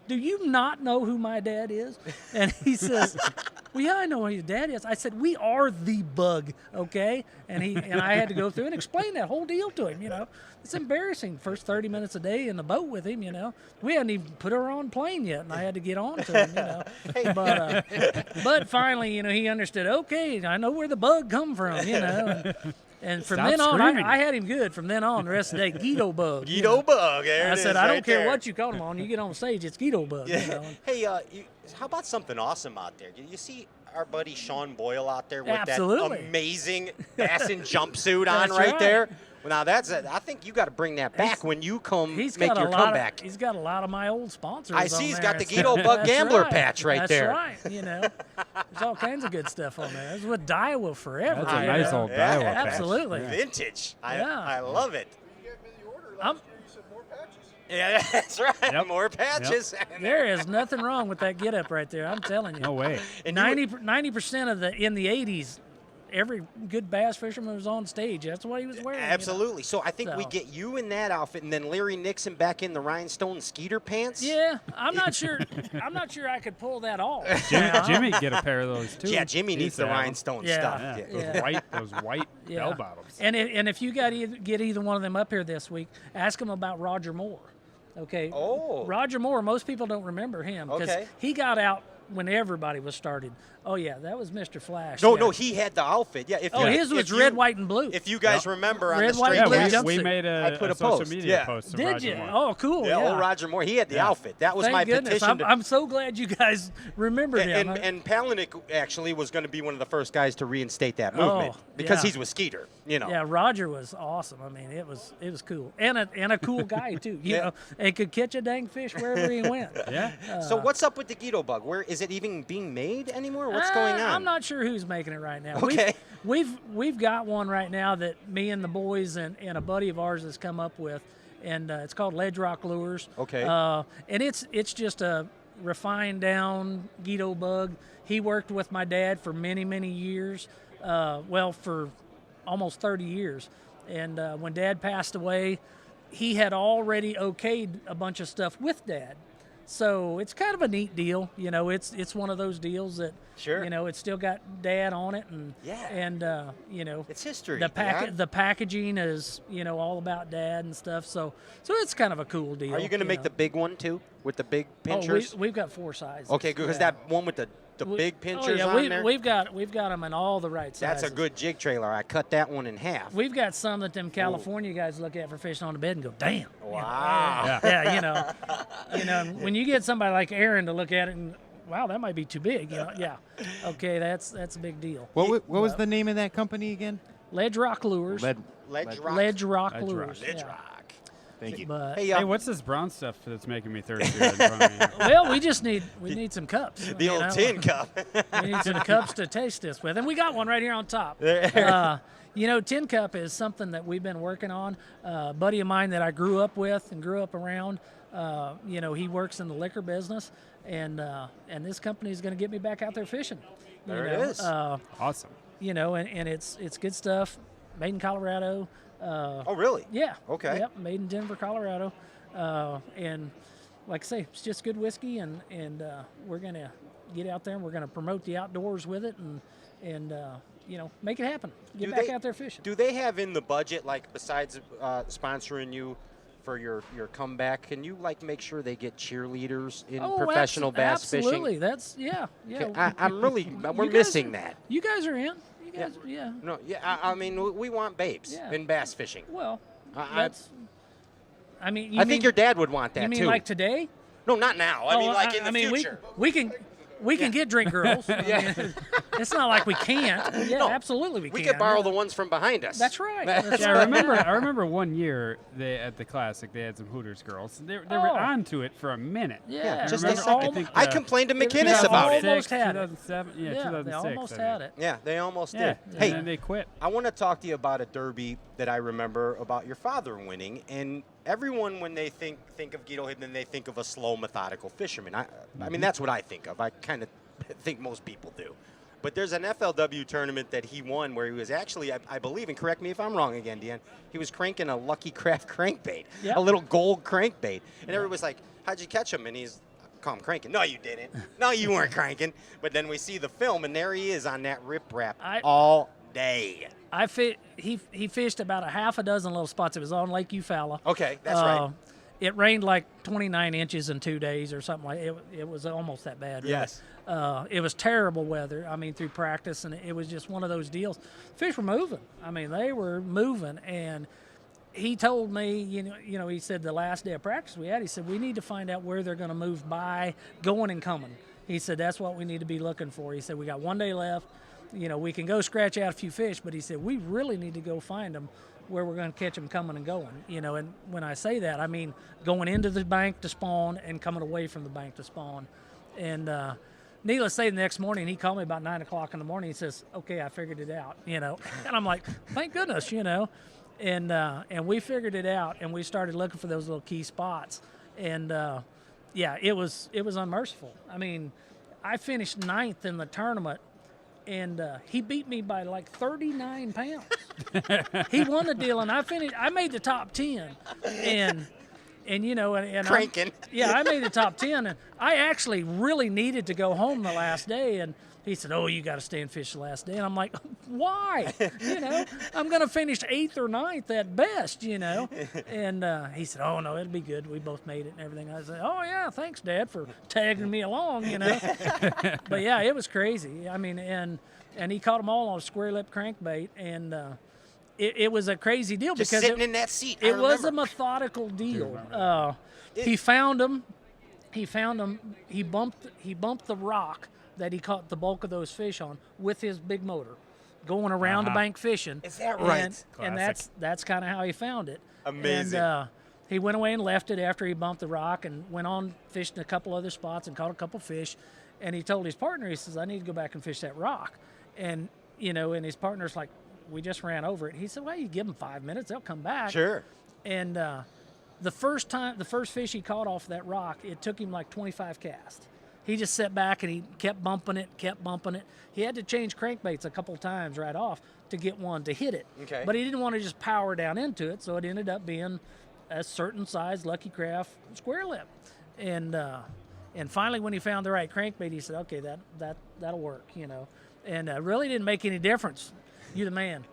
do you not know who my dad is? And he says, well, yeah, I know who your dad is. I said, we are the bug, okay? And I had to go through and explain that whole deal to him, It's embarrassing, first 30 minutes a day in the boat with him, We hadn't even put her on plane yet, and I had to get on to him, But finally, he understood, okay, I know where the bug come from, And from Stop then on, screaming. I had him good. From then on, the rest of the day, Guido bug. Guido bug. There I it said, is I don't right care there. what you call him on. You get on stage, it's Guido bug. Hey, how about something awesome out there? You see our buddy Sean Boyle out there with Absolutely. that amazing bassin jumpsuit on That's right right. there? Well, now I think you got to bring that back when you come He's make got your a lot comeback. he's got a lot of my old sponsors. I see on he's there got the and Guido stuff. Bug That's Gambler right. patch right That's there. right. There's all kinds of good stuff on there. It's with Daiwa forever. That's a you nice know? old Yeah, Daiwa patch. Absolutely. Vintage. Yeah. I love it. You gave me the order I'm- last year. You said more patches. Yeah, that's right. Yep. More patches. There is nothing wrong with that get up right there. I'm telling you. No way. And 90% of in the 80s, every good bass fisherman was on stage. That's what he was wearing. Absolutely. So I think we So- get you in that outfit, and then Larry Nixon back in the rhinestone skeeter pants. Yeah, I'm not sure. I'm not sure I could pull that off. Jimmy get a pair of those too. Yeah, Jimmy He needs used the to have 'em. rhinestone Yeah. stuff. Yeah, those white Yeah. bell bottoms. And if you get either one of them up here this week, ask them about Roger Moore. Okay. Oh. Roger Moore. Most people don't remember him because Okay. he got out when everybody was started. Oh yeah, that was Mr. Flash. No, yeah. no, he had the outfit. Yeah. If Oh, you, his was if red, you- white, and blue. If you guys remember on Red, the white, straight blue Yeah, cast, we jumpsuit. made I put a a social post. media Yeah. post of Did Roger you? Moore. Oh, cool. yeah, Yeah. old Roger Moore, he had the outfit. That was Thank my goodness. petition. I'm so glad you guys remembered him. and Palaniuk actually was going to be one of the first guys to reinstate that movement because yeah. he's with Skeeter. You know. Yeah, Roger was awesome. I mean, it was cool, and a cool guy too. You know, and could catch a dang fish wherever he went. Yeah. So what's up with the Guido bug? Where is it even being made anymore? What's going on? I'm not sure who's making it right now. Okay. We've got one right now that me and the boys and a buddy of ours has come up with, and it's called Ledge Rock Lures. Okay. And it's just a refined down Guido bug. He worked with my dad for many years. For almost 30 years. And when Dad passed away, he had already okayed a bunch of stuff with Dad. So it's kind of a neat deal. You know, it's one of those deals that, Sure. you know, it's still got Dad on it. And, Yeah. and you know, It's history. the packaging is, you know, all about Dad and stuff. So it's kind of a cool deal. Are you going to make know. the big one too with the big Oh, pinchers? we've got 4 sizes. Okay, good. Because Yeah. that one with the big pinchers oh, yeah, on there. we've got them in all the right sizes. That's a good jig trailer. I cut that one in half. We've got some that them California guys look at for fishing on the bed and go, damn. Wow. Yeah, you know, when you get somebody like Aaron to look at it and, wow, that might be too big. You know, yeah. Okay, that's a big deal. What was the name of that company again? Ledge Rock Lures. Ledge rock. Ledge Rock Ledge Lures. Rock. Ledge yeah. rock. Thank you. But Hey, Hey, what's this brown stuff that's making me thirsty? right in front of me? well, we need some cups. the you old know? tin cup. We need some cups to taste this with, and we got one right here on top. You know, tin cup is something that we've been working on. A buddy of mine that I grew up with and grew up around, you know, he works in the liquor business, and this company is going to get me back out there fishing. You There know? it is. Awesome. You know, and it's good stuff. Made in Colorado. Oh, really? Yeah. Okay. Yep. Made in Denver, Colorado, and like I say, it's just good whiskey, and we're gonna get out there and we're gonna promote the outdoors with it, and you know, make it happen. Get Do back they- out there fishing. Do they have in the budget, like besides sponsoring you for your comeback, can you like make sure they get cheerleaders in professional bass absolutely. fishing? That's yeah. I'm really, we're guys missing are- that. You guys are in. You guys, yeah. No, yeah, I mean, we want babes Yeah. in bass fishing. Well, I- that's. I mean, you I mean, think your dad would want that you mean too. like today? No, not now. I mean, like in the I mean, future. we can get drink girls. I mean, it's not like we can't. Yeah, No, absolutely we we can. could borrow the ones from behind us. That's right. That's Yeah, right. I remember one year at the Classic they had some Hooters girls. They were Oh. onto it for a minute. Yeah, just they a second. almo- I complained to they McInnes about it. almost had it. 2007, yeah, Yeah, 2006. they almost I think. had it. Yeah, they almost Yeah, did. and Hey, then they quit. I want to talk to you about a derby that I remember about your father winning. And everyone, when they think of Guido Hibdon, they think of a slow, methodical fisherman. I mean, that's what I think of. I kind of think most people do. But there's an FLW tournament that he won where he was actually, I believe, and correct me if I'm wrong again, Dion, he was cranking a Lucky Craft crankbait, Yep. a little gold crankbait. And everybody was like, how'd you catch him? And he's, call him cranking. No, you didn't. No, you weren't cranking. But then we see the film, and there he is on that riprap all day. He fished about a half a dozen little spots. It was on Lake Eufaula. Okay, that's right. It rained like 29 inches in 2 days or something like it. It was almost that bad. Really. Yes. It was terrible weather. I mean, through practice, and it was just one of those deals. Fish were moving. I mean, they were moving, and he told me, you know, he said the last day of practice we had, he said we need to find out where they're going to move by, going and coming. He said that's what we need to be looking for. He said we got 1 day left. You know, we can go scratch out a few fish, but he said we really need to go find them where we're going to catch them coming and going. You know, and when I say that, I mean going into the bank to spawn and coming away from the bank to spawn. And needless to say, the next morning he called me about 9 o'clock in the morning. He says, "Okay, I figured it out." You know, and I'm like, "Thank goodness," you know. And we figured it out, and we started looking for those little key spots. And yeah, it was unmerciful. I mean, I finished 9th in the tournament, and he beat me by like 39 pounds. He won the deal, and I made the top 10, and you know, and Cranking. I made the top 10, and I actually really needed to go home the last day, and he said, "Oh, you got to stay and fish the last day." And I'm like, "Why? You know, I'm going to finish 8th or 9th at best, you know." And he said, "Oh, no, it'll be good. We both made it and everything." I said, "Oh, yeah, thanks, Dad, for tagging me along, you know." But, yeah, it was crazy. I mean, and he caught them all on a square lip crankbait, and it was a crazy deal Just because sitting in that seat. I it was a remember. methodical deal. He found them. He bumped the rock that he caught the bulk of those fish on with his big motor, going around the bank fishing. Is that right? And that's kind of how he found it. Amazing. And he went away and left it after he bumped the rock and went on fishing a couple other spots and caught a couple fish. And he told his partner, he says, "I need to go back and fish that rock." And, you know, and his partner's like, "We just ran over it." He said, "Well, you give them 5 minutes, they'll come back." Sure. And the first fish he caught off that rock, it took him like 25 casts. He just sat back and he kept bumping it. He had to change crankbaits a couple times right off to get one to hit it. Okay. But he didn't want to just power down into it, so it ended up being a certain size Lucky Craft square lip. And finally, when he found the right crankbait, he said, "Okay, that'll work," you know. And really didn't make any difference. You the man.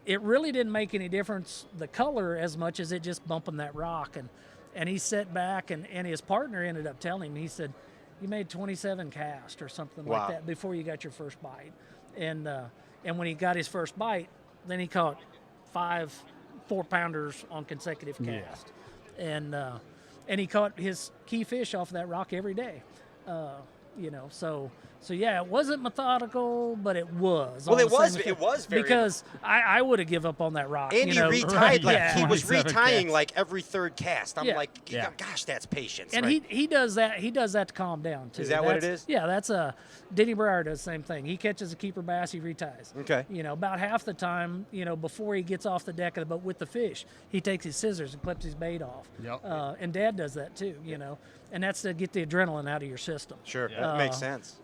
It really didn't make any difference, the color, as much as it just bumping that rock. And he sat back, and his partner ended up telling him, he said, "You made 27 casts or something Wow. like that before you got your first bite." And when he got his first bite, then he caught 5 4-pounders on consecutive casts. And he caught his key fish off that rock every day. You know, so yeah, it wasn't methodical, but it was. Well, all it the was. same. It was very. Because I would have give up on that rock. And you know? he retied like Yeah. he was 27 retying casts. like every third cast. I'm Yeah. like, Yeah. gosh, that's patience. And right? he does that. He does that to calm down too. Is that what it That's- is? Yeah, that's Denny Breyer does the same thing. He catches a keeper bass, he reties. Okay. You know, about half the time, you know, before he gets off the deck of the boat with the fish, he takes his scissors and clips his bait off. Yep. And Dad does that too. You know, and that's to get the adrenaline out of your system. Sure, that makes sense.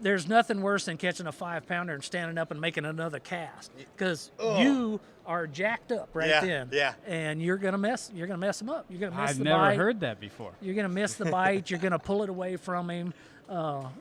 There's nothing worse than catching a 5-pounder and standing up and making another cast, because you are jacked up right Yeah, then. yeah. And you're gonna mess them up. You're gonna miss I've the never bite. heard that before. You're going to miss the bite. You're going to pull it away from him.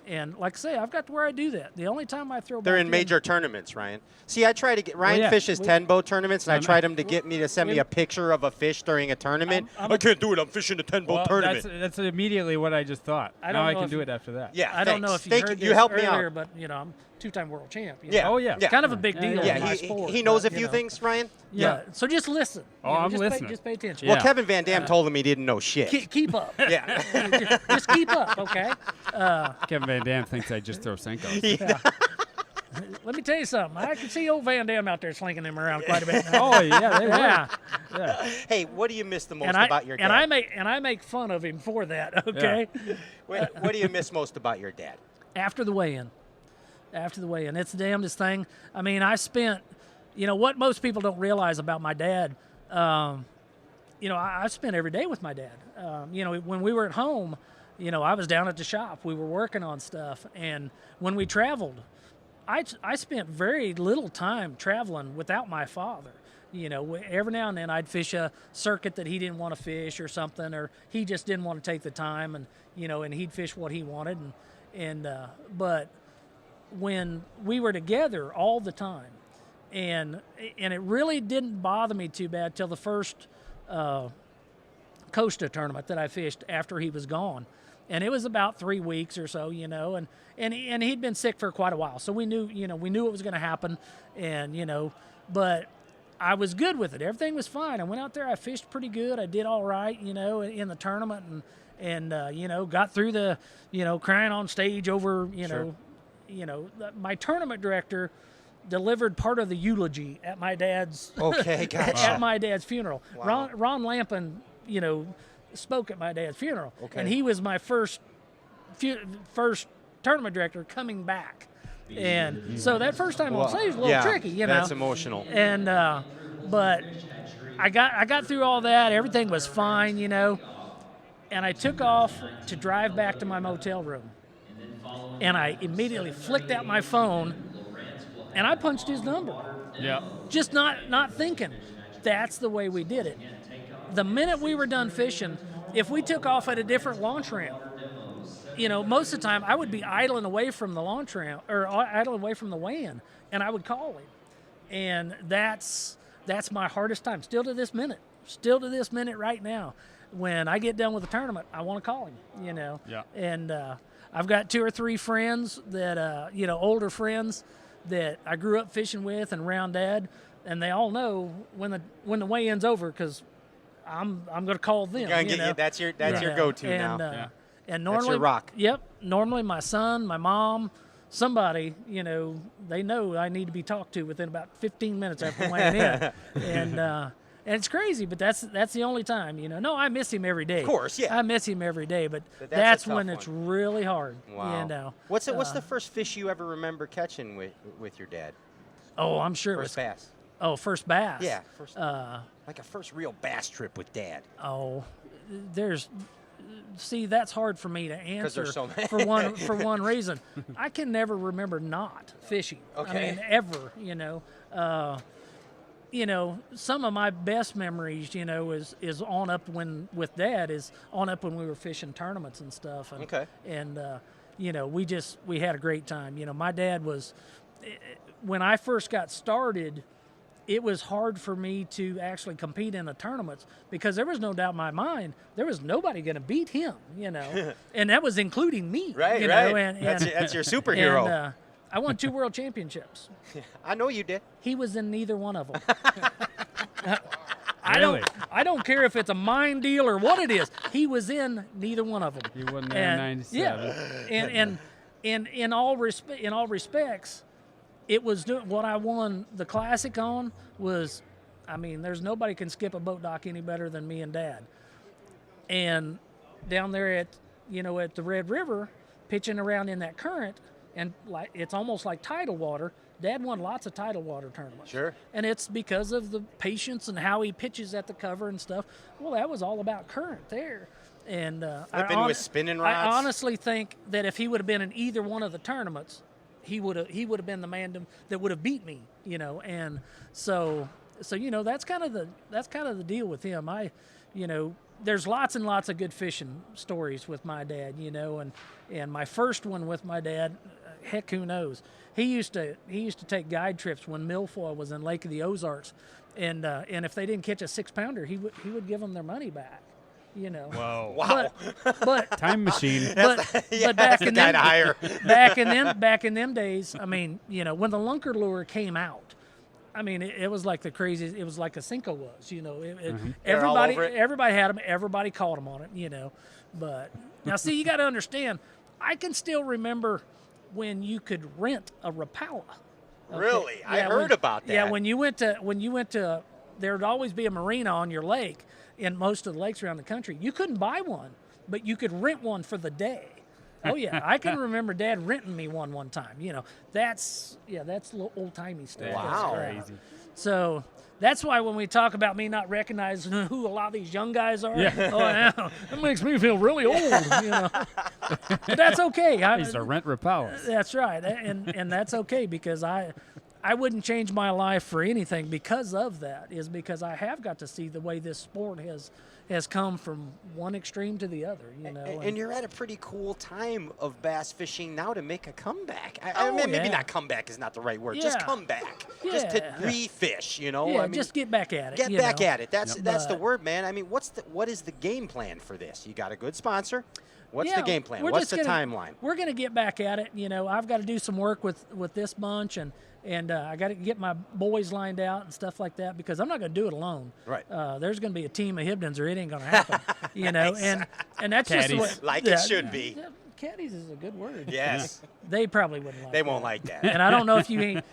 And like I say, I've got to where I do that. The only time I throw They're back in major tournaments, Ryan. See, I try to get Ryan yeah. fishes 10 boat tournaments, and I I'm- tried him to get me to send me a picture of a fish during a tournament. I can't do it. I'm fishing a 10 boat Well, tournament. that's immediately what I just thought. I don't Now I know can if do you- it after that. Yeah, I don't know thanks. if you Thank heard you. this You helped me earlier, out. but you know, I'm 2-time world champ. you Yeah. know. Oh, yeah. Yeah. Kind of a big deal Yeah, in my he sport. knows a but, you few know. things, Ryan. Yeah. So just listen. Oh, You know, I'm just listening. just pay attention. Yeah. Well, Kevin Van Dam told him he didn't know shit. Keep up. Yeah. Just keep up, okay? Kevin Van Dam thinks I just throw Senkos. Let me tell you something. I can see old Van Dam out there slinging them around quite a bit now. Oh yeah, they Yeah. Yeah. Hey, what do you miss the most And about your dad? I make fun of him for that, okay? What do you miss most about your dad? After the weigh-in. It's the damnedest thing. I mean, I spent, you know, what most people don't realize about my dad, you know, I spent every day with my dad. You know, when we were at home, you know, I was down at the shop. We were working on stuff. And when we traveled, I spent very little time traveling without my father. You know, every now and then I'd fish a circuit that he didn't want to fish or something, or he just didn't want to take the time, and, you know, and he'd fish what he wanted. But when we were together all the time, and it really didn't bother me too bad till the first Costa tournament that I fished after he was gone. And it was about 3 weeks or so, you know, and he'd been sick for quite a while. So we knew it was going to happen, and, you know, but I was good with it. Everything was fine. I went out there, I fished pretty good. I did all right, you know, in the tournament, and you know, got through the, you know, crying on stage over, my tournament director delivered part of the eulogy at my dad's Okay, gotcha. at my dad's funeral. Ron Lampin, you know, spoke at my dad's funeral, and he was my first tournament director coming back, and so that first time on stage was a little tricky, you know. That's emotional. And But I got through all that. Everything was fine, you know. And I took off to drive back to my motel room. And I immediately flicked out my phone, and I punched his number. Yeah. Just not thinking. That's the way we did it. The minute we were done fishing, if we took off at a different launch ramp, you know, most of the time I would be idling away from the launch ramp or idling away from the weigh-in, and I would call him. And that's my hardest time. Still to this minute right now. When I get done with the tournament, I want to call him, you know. Yeah. And I've got 2 or 3 friends that, you know, older friends that I grew up fishing with and around Dad, and they all know when the weigh-in's over because I'm going to call them. That's your go-to and, now. And normally, that's your rock. Yep. Normally, my son, my mom, somebody, you know, they know I need to be talked to within about 15 minutes after weighing in, and it's crazy, but that's the only time, you know. No, I miss him every day. Of course, yeah. I miss him every day, but That's that's a tough when it's one. really hard. Wow. You know. What's the first fish you ever remember catching with your dad? Oh, I'm sure First it was. bass. Oh, first bass. Yeah, first. Like a first real bass trip with Dad. Oh, see, that's hard for me to answer there's so many. for one reason. I can never remember not fishing. Okay. I mean, ever. You know. You know, some of my best memories, you know, is on up when with Dad is on up when we were fishing tournaments and stuff. And, Okay. And you know, we had a great time. You know, my dad was when I first got started. It was hard for me to actually compete in the tournaments because there was no doubt in my mind there was nobody going to beat him, you know, and that was including me. Right, you right. Know, and That's your superhero. And, I won 2 world championships. I know you did. He was in neither one of them. Really? I don't care if it's a mind deal or what it is. He was in neither one of them. He wasn't there in '97. Yeah, and in all respects, it was what I won the classic on was, I mean, there's nobody can skip a boat dock any better than me and Dad. And down there at the Red River, pitching around in that current, and like it's almost like tidal water. Dad won lots of tidal water tournaments. Sure. And it's because of the patience and how he pitches at the cover and stuff. Well, that was all about current there. And Flipping with spinning rods. I honestly think that if he would have been in either one of the tournaments, he would have been the man that would have beat me, you know. And so you know, that's kind of the deal with him. There's lots and lots of good fishing stories with my dad, you know, and my first one with my dad, heck, who knows? He used to take guide trips when milfoil was in Lake of the Ozarks, and if they didn't catch a 6-pounder, he would give them their money back, you know. Whoa. Wow. But Time machine. but back that's in the guy them to hire. back in them days, I mean, you know, when the lunker lure came out, I mean, it was like the craziest. It was like a Cinco was, you know. They're all over it. Everybody had them. Everybody caught them on it, you know. But now, see, you got to understand. I can still remember when you could rent a Rapala. Okay? Really? I Yeah, heard about that. Yeah, when you went to, there would always be a marina on your lake in most of the lakes around the country. You couldn't buy one, but you could rent one for the day. Oh yeah, I can remember Dad renting me one time. You know, that's old timey stuff. Wow. That's crazy. So that's why when we talk about me not recognizing who a lot of these young guys are, that makes me feel really old. You know, but that's okay. I used to rent Rapalas. That's right, and that's okay because I wouldn't change my life for anything because of that. Is because I have got to see the way this sport has come from one extreme to the other, you know. And you're at a pretty cool time of bass fishing now to make a comeback. Maybe yeah. not comeback is not the right word. Just Yeah. come back. Just to Yeah. re-fish, you know. Yeah, I mean, just get back at it. get you back know. at it. That's the But- word, man. I mean, what is the game plan for this? You got a good sponsor. What's the Yeah, game plan? we're What's just the gonna- timeline? We're going to get back at it. You know, I've got to do some work with this bunch, and I got to get my boys lined out and stuff like that because I'm not going to do it alone. Right. There's going to be a team of Hibdons, or it ain't going to happen. You know, and that's just the way, Like it should be. caddies is a good word. Yes. They probably wouldn't like They that. won't like that. And I don't know if you ain't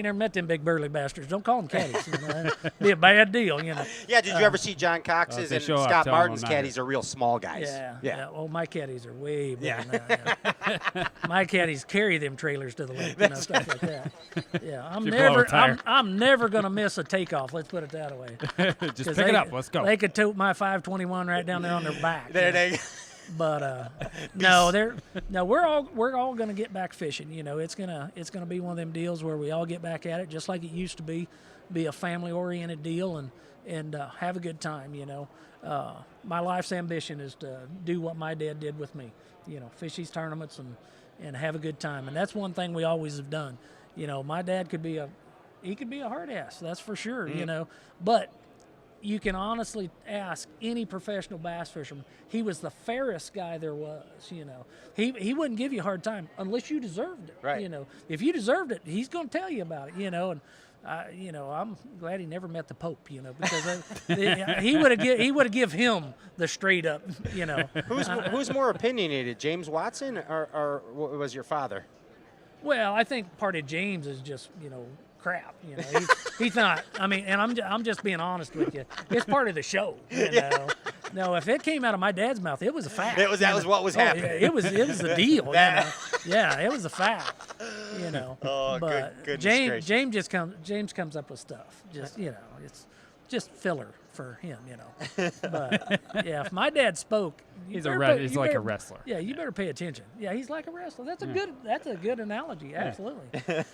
ever met them big burly bastards. Don't call them caddies. You know, that'd be a bad deal. You know. Yeah, did you ever see John Cox's they and show up, Scott tell 'em Martin's I'm not caddies are real small guys? Yeah. Well, my caddies are way bigger Yeah. than that. Yeah. My caddies carry them trailers to the lake, stuff like that. Yeah, I'm If you blow a never, tire. I'm never gonna miss a takeoff. Let's put it that way. Just 'Cause pick it up. Let's go. They could tote my 521 right down there on their back. There you know. they But we're all gonna get back fishing. You know, it's gonna be one of them deals where we all get back at it, just like it used to be a family oriented deal and have a good time. You know, my life's ambition is to do what my dad did with me. You know, fish these tournaments and have a good time, and that's one thing we always have done. You know, my dad could be a hard ass, that's for sure. You know, but you can honestly ask any professional bass fisherman. He was the fairest guy there was. You know, he wouldn't give you a hard time unless you deserved it. Right. You know, if you deserved it, he's going to tell you about it. You know, and you know, I'm glad he never met the Pope. You know, because he would have give him the straight up. You know, Who's more opinionated, James Watson or was your father? Well, I think part of James is just, crap. He's not. I mean, and I'm just being honest with you. It's part of the show. You know. No, if it came out of my dad's mouth, it was a fact. That was what was happening. Yeah, it was the deal. You know? Yeah, it was a fact. You know. Oh, but goodness gracious. James comes up with stuff. Just it's just filler for him. You know. But yeah, if my dad spoke, He's like a wrestler. Yeah, you better pay attention. Yeah, he's like a wrestler. That's a good analogy. Absolutely.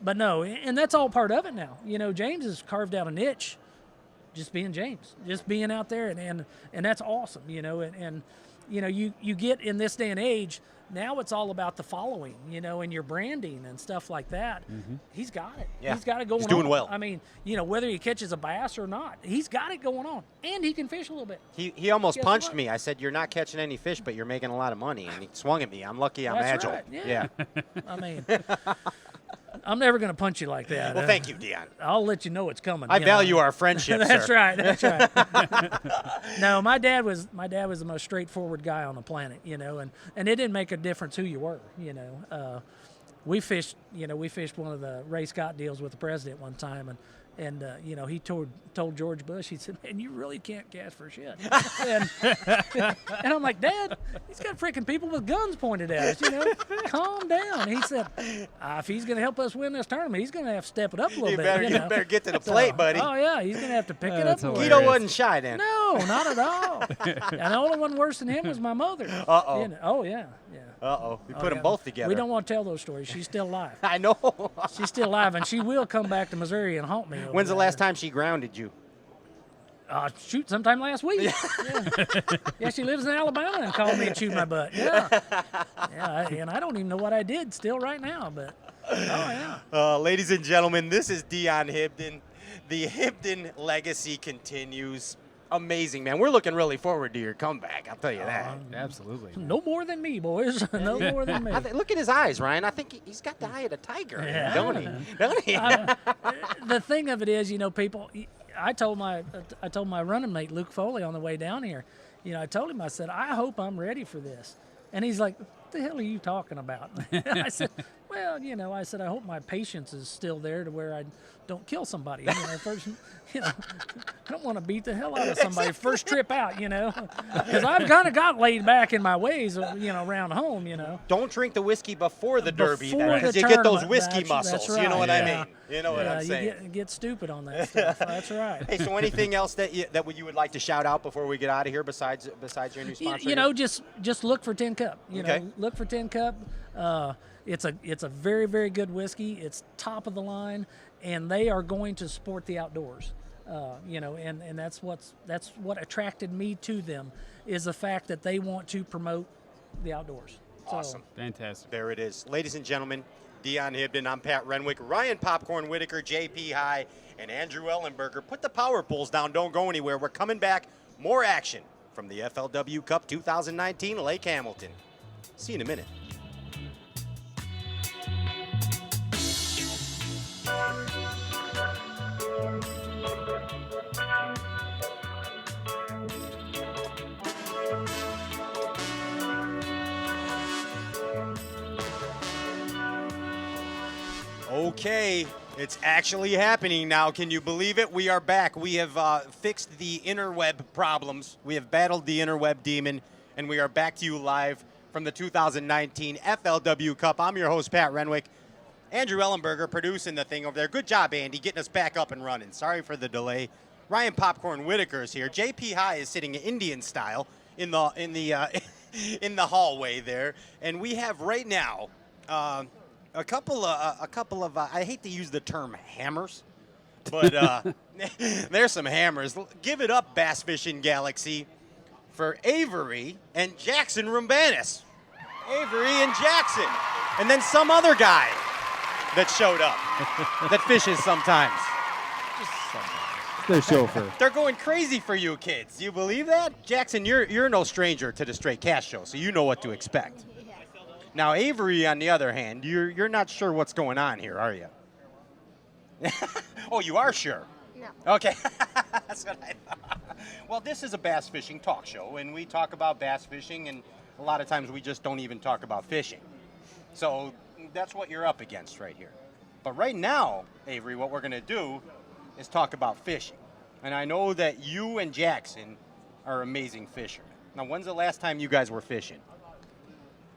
But no, and that's all part of it now. You know, James has carved out a niche, just being James, just being out there, and that's awesome. You know, and you know, you get in this day and age. Now it's all about the following, you know, and your branding and stuff like that. Mm-hmm. He's got it. Yeah. He's got it going on. He's doing well. I mean, you know, whether he catches a bass or not, he's got it going on, and he can fish a little bit. He almost Guess punched what? me. I said, "You're not catching any fish, but you're making a lot of money." And he swung at me. I'm lucky I'm That's agile. right, yeah. I mean, I'm never going to punch you like that. Well, thank you, Dion. I'll let you know it's coming. I you value know. our friendship, That's sir. right. That's right. No, my dad was the most straightforward guy on the planet, you know, and it didn't make a difference who you were, you know. We fished one of the Ray Scott deals with the president one time, and you know, he told George Bush, he said, "Man, you really can't cast for shit." and I'm like, "Dad, he's got freaking people with guns pointed at us, you know. Calm down." He said, "If he's going to help us win this tournament, he's going to have to step it up a little bit. You better get to the plate, buddy. Oh yeah, he's going to have to pick it up That's a little Guido bit. wasn't shy then. No, not at all. And the only one worse than him was my mother. Uh-oh. You know, oh yeah. Uh-oh. We Oh, put yeah. them both together. We don't want to tell those stories. She's still alive. I know. She's still alive, and she will come back to Missouri and haunt me. over When's the there. last time she grounded you? Shoot, sometime last week. Yeah, she lives in Alabama and called me and chewed my butt. Yeah. And I don't even know what I did still right now, but oh yeah. Ladies and gentlemen, this is Dion Hibdon. The Hibdon legacy continues. Amazing, man. We're looking really forward to your comeback. I'll tell you that. Absolutely. No more than me, boys. No more than me. Look at his eyes, Ryan. I think he's got the eye of a tiger, Yeah. don't he? Don't he? The thing of it is, you know, people. I told my running mate Luke Foley on the way down here. You know, I told him, I said, I hope I'm ready for this, and he's like, "What the hell are you talking about?" I said, "Well, you know," I said, "I hope my patience is still there to where I don't kill somebody. You know, first, you know, I don't want to beat the hell out of somebody first trip out. You know, because I've kind of got laid back in my ways. You know, around home. You know." Don't drink the whiskey before the Derby, Before because the you get those tournament, whiskey that's muscles. right. You know what I Yeah. mean? You know what I'm saying? You get stupid on that stuff. That's right. Hey, so anything else that you would like to shout out before we get out of here besides your new sponsor? You know, just look for 10 Cup. You Okay. know, look for 10 Cup. It's a very, very good whiskey. It's top of the line, and they are going to support the outdoors. You know, and that's what attracted me to them, is the fact that they want to promote the outdoors. So, Awesome. Fantastic. There it is. Ladies and gentlemen, Dion Hibdon, I'm Pat Renwick, Ryan Popcorn Whitaker, JP High, and Andrew Ellenberger. Put the power poles down. Don't go anywhere. We're coming back. More action from the FLW Cup 2019, Lake Hamilton. See you in a minute. Okay, it's actually happening now. Can you believe it? We are back. We have fixed the interweb problems. We have battled the interweb demon, and we are back to you live from the 2019 FLW Cup. I'm your host, Pat Renwick. Andrew Ellenberger producing the thing over there. Good job, Andy, getting us back up and running. Sorry for the delay. Ryan Popcorn Whitaker is here. JP High is sitting Indian style in the in the hallway there, and we have right now a couple of I hate to use the term hammers, but there's some hammers. Give it up, Bass Fishing Galaxy, for Avery and Jackson Roumbanis. Avery and Jackson, and then some other guy that showed up that fishes sometimes. Their chauffeur. They're going crazy for you kids. Do you believe that? Jackson, you're no stranger to the Straight Cast Show, so you know what to expect. Yeah. Now, Avery, on the other hand, you're not sure what's going on here, are you? Oh, you are sure? No. Okay. That's what I thought. Well, this is a bass fishing talk show, and we talk about bass fishing, and a lot of times we just don't even talk about fishing. So that's what you're up against right here. But right now, Avery, what we're going to do is talk about fishing. And I know that you and Jackson are amazing fishermen. Now, when's the last time you guys were fishing?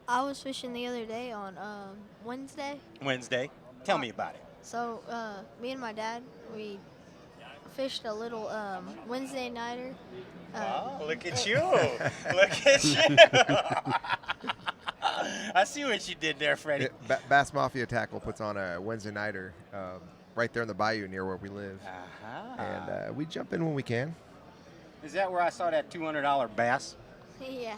I was fishing the other day on Wednesday. Wednesday? Tell me about it. So me and my dad, we fished a little Wednesday nighter. Oh, look at you. Look at you. I see what you did there, Freddie. Bass Mafia Tackle puts on a Wednesday nighter right there in the bayou near where we live. And we jump in when we can. Is that where I saw that $200 bass? Yeah.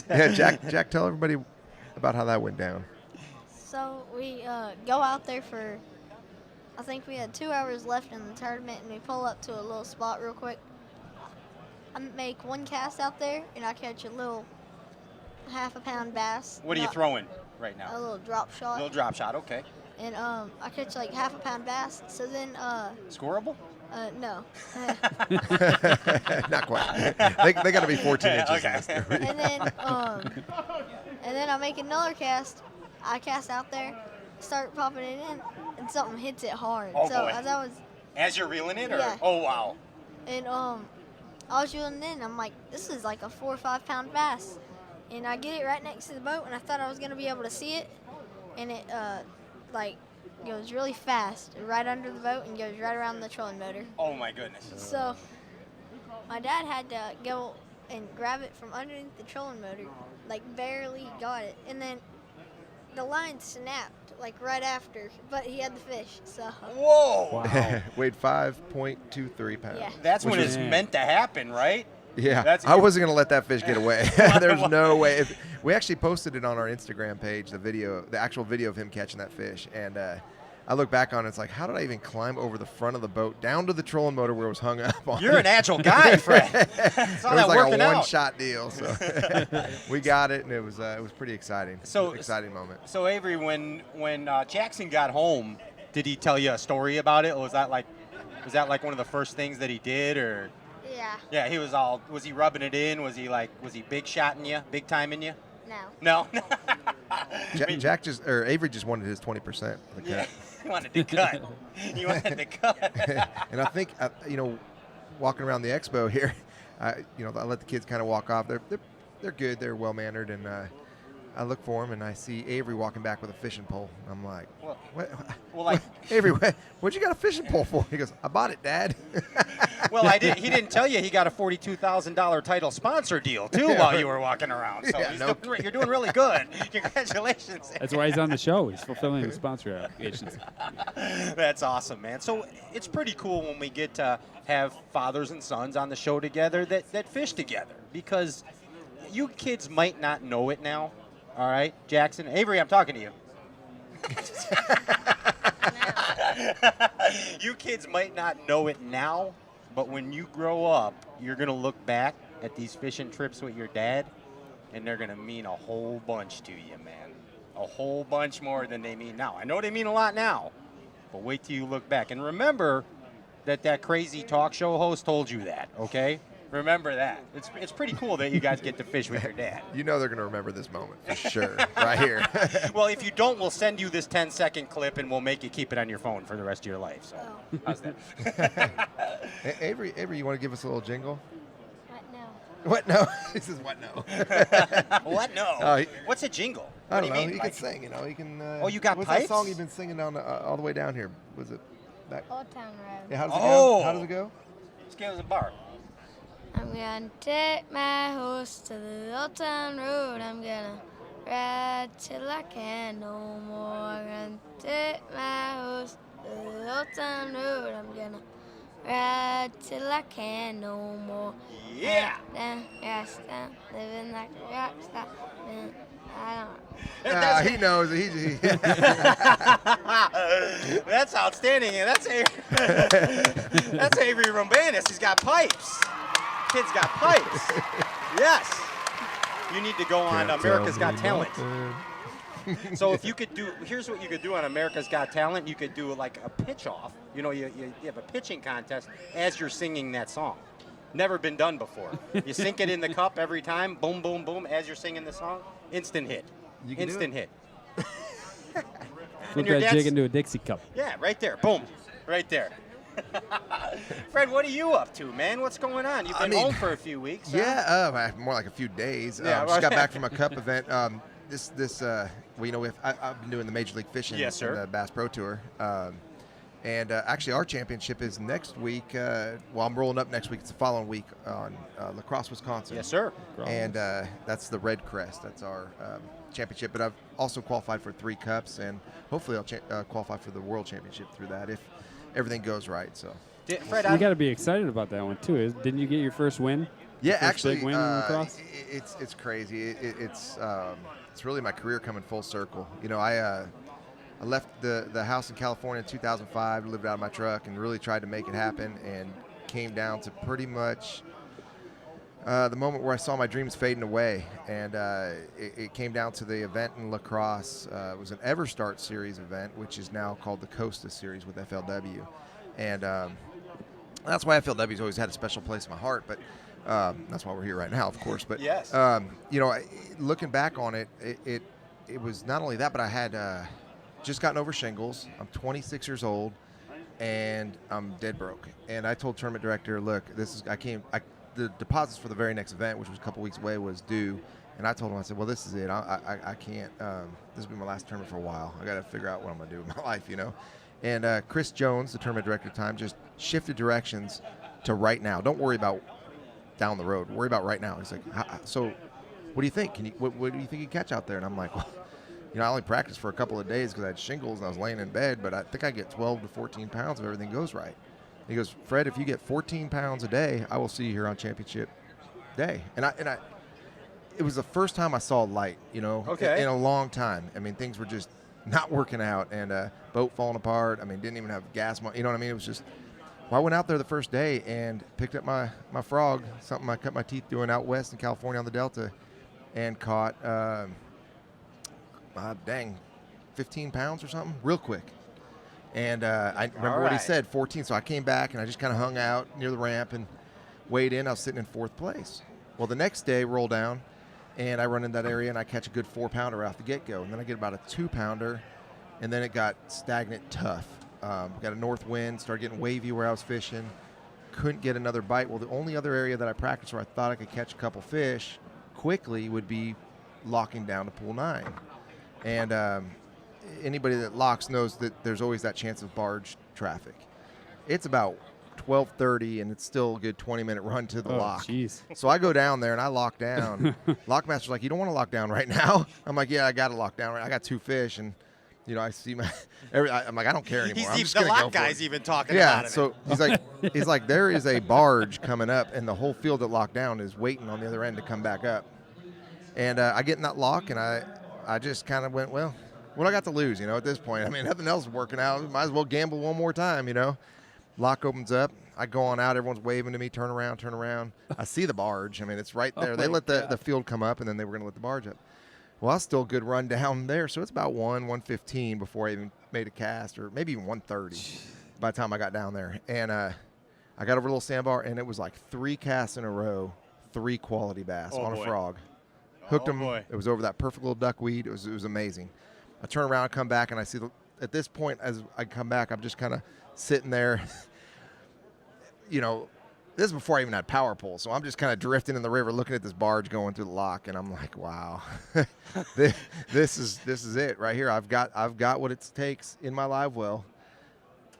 Yeah, Jack, tell everybody about how that went down. So we go out there for, I think we had 2 hours left in the tournament, and we pull up to a little spot real quick. I make one cast out there, and I catch a little half-a-pound bass. What are you throwing right A now? little drop shot. Little drop shot, okay. And I catch like half-a-pound bass. So then, Scoreable? no. Not quite. They got to be 14 inches. Okay. In this story. And then I make another cast. I cast out there, start popping it in, and something hits it hard. Oh, so boy. as I was, As you're reeling it, or? Yeah. Oh, wow. and I was reeling it in. I'm like, this is like a 4 or 5 pound bass, and I get it right next to the boat, and I thought I was gonna be able to see it, and it like goes really fast right under the boat and goes right around the trolling motor. Oh, my goodness. So my dad had to go and grab it from underneath the trolling motor, like barely got it, and then the line snapped like right after, but he had the fish. So Whoa. Wow. Weighed 5.23 pounds. Yeah. That's when Which it's is- meant to happen, right? Yeah, I wasn't going to let that fish get away. There's no way. We actually posted it on our Instagram page, the actual video of him catching that fish. And I look back on it, it's like, how did I even climb over the front of the boat down to the trolling motor where it was hung up on? You're an agile guy, Fred. It's all It was that like working a out. one-shot deal. So we got it, and it was pretty exciting. So- It was an exciting moment. So, Avery, when Jackson got home, did he tell you a story about it? Or was that like one of the first things that he did, or? yeah, Yeah, was he rubbing it in? Was he big shotting you, big timing you? no. No. Avery just wanted his 20% of the cut. Yeah, he wanted to cut. He wanted to cut. And I think, walking around the expo here, I let the kids kind of walk off. They're good. They're well mannered, and I look for them, and I see Avery walking back with a fishing pole. I'm like, what? Well, like Avery, what'd you got a fishing pole for? He goes, I bought it, Dad. Well, he didn't tell you he got a $42,000 title sponsor deal too while you were walking around. So Yeah, you're doing really good. Congratulations. That's why he's on the show. He's fulfilling the sponsor obligations. That's awesome, man. So it's pretty cool when we get to have fathers and sons on the show together that fish together, because you kids might not know it now. All right, Jackson, Avery, I'm talking to you. You kids might not know it now, but when you grow up, you're going to look back at these fishing trips with your dad, and they're going to mean a whole bunch to you, man. A whole bunch more than they mean now. I know they mean a lot now, but wait till you look back. And remember that crazy talk show host told you that, okay? Remember that. It's pretty cool that you guys get to fish with your dad. You know they're going to remember this moment for sure, right here. Well, if you don't, we'll send you this 10-second clip, and we'll make you keep it on your phone for the rest of your life. So, how's that? Avery, you want to give us a little jingle? What now? What? No. He says, what no? What? No. He- What's a jingle? I What don't do know. you mean? He Like- can sing, you know. He can. Oh, you got what's pipes? that song you've been singing down all the way down here? Was it back? Old Town Road. Yeah, how does it Oh. go? How does it go? Scale as a bar. I'm gonna take my horse to the Old Town Road. I'm gonna ride till I can no more. I'm gonna take my horse to the Old Town Road. I'm gonna ride till I can no more. Yeah. Down, yes, down, living like a rock star. I That's, He knows. He that's outstanding. And that's that's Avery Roumbanis. He's got pipes. Kid's got pipes. Yes. You need to go on America's Got Talent. So if you could do, here's what you could do on America's Got Talent. You could do like a pitch off. You know, you have a pitching contest as you're singing that song. Never been done before. You sink it in the cup every time. Boom, boom, boom. As you're singing the song, instant hit. You can do Instant hit. Flip your that dad's- jig into a Dixie cup. Yeah, right there. Boom. Right there. Fred, what are you up to, man? What's going on? You've been home for a few weeks. Huh? Yeah, more like a few days. Yeah, Just got back from a cup event. Well, you know, I've been doing the Major League Fishing Yes, sir. and the Bass Pro Tour. And actually, our championship is next week. Well, I'm rolling up next week. It's the following week on La Crosse, Wisconsin. Yes, sir. And that's the Red Crest. That's our championship. But I've also qualified for 3 cups, and hopefully I'll qualify for the World Championship through that if everything goes right. So. Fred, You got to be excited about that one too. Didn't you get your first win? Yeah, First actually, big win in lacrosse? it's crazy. It's really my career coming full circle. You know, I left the house in California in 2005, lived out of my truck, and really tried to make it happen. And came down to pretty much the moment where I saw my dreams fading away. And it came down to the event in La Crosse. It was an EverStart Series event, which is now called the Costa Series with FLW, and that's why FLW's always had a special place in my heart. But that's why we're here right now, of course. But Yes. you know, looking back on it, it was not only that, but I had just gotten over shingles. I'm 26 years old, and I'm dead broke. And I told tournament director, look, the deposits for the very next event, which was a couple weeks away, was due. And I told him, I said, well, this is it. I can't. This will be my last tournament for a while. I got to figure out what I'm going to do with my life, you know. And Chris Jones, the tournament director at the time, just shifted directions to right now. Don't worry about down the road. Worry about right now. He's like, so what do you think? What do you think you catch out there? And I'm like, well, you know, I only practiced for a couple of days because I had shingles and I was laying in bed, but I think I get 12 to 14 pounds if everything goes right. He goes, Fred, if you get 14 pounds a day, I will see you here on championship day. And it was the first time I saw light, you know, Okay. in a long time. I mean, things were just not working out, and boat falling apart. I mean, didn't even have gas money. You know what I mean? It was just. Well, I went out there the first day and picked up my frog, something I cut my teeth doing out west in California on the Delta, and caught 15 pounds or something real quick. And I remember what he said, 14. So I came back and I just kind of hung out near the ramp and weighed in. I was sitting in 4th place. Well, the next day, roll down, and I run in that area and I catch a good 4-pounder off the get-go. And then I get about a 2-pounder, and then it got stagnant tough. Got a north wind, started getting wavy where I was fishing. Couldn't get another bite. Well, the only other area that I practiced where I thought I could catch a couple fish quickly would be locking down to pool 9. And anybody that locks knows that there's always that chance of barge traffic. It's about 12:30, and it's still a good 20-minute run to the lock. Jeez. So I go down there and I lock down. Lockmaster's like, you don't want to lock down right now? I'm like, yeah, I got to lock down. I got 2 fish, and you know, I see I'm like, I don't care anymore. I'm just The gonna lock go for guy's it. even talking Yeah, about it. so he's like, there is a barge coming up, and the whole field that locked down is waiting on the other end to come back up. And I get in that lock, and I just kind of went, well, what do I got to lose, you know, at this point? I mean, nothing else is working out. Might as well gamble one more time, you know. Lock opens up. I go on out. Everyone's waving to me. Turn around. I see the barge. I mean, it's right there. They let the field come up, and then they were going to let the barge up. Well, I still a good run down there. So it's about 1:15 before I even made a cast, or maybe even 1:30 by the time I got down there. And I I got over a little sandbar, and it was like 3 casts in a row, 3 quality bass on boy. a frog. Hooked them. Boy. It was over that perfect little duckweed. It was amazing. I turn around, come back, and I see at this point, as I come back, I'm just kind of sitting there. This is before I even had power pole, so I'm just kind of drifting in the river, looking at this barge going through the lock, and I'm like, wow, this is it right here. I've got what it takes in my live well,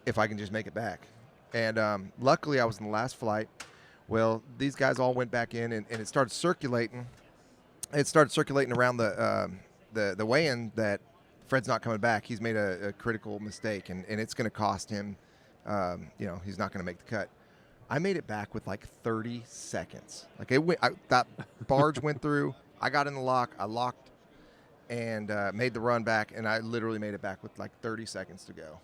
if I can just make it back. And luckily, I was in the last flight. Well, these guys all went back in, and it started circulating. It started circulating around the weigh-in that Fred's not coming back. He's made a critical mistake, and it's going to cost him. He's not going to make the cut. I made it back with like 30 seconds. Like that barge went through. I got in the lock. I locked and made the run back, and I literally made it back with like 30 seconds to go.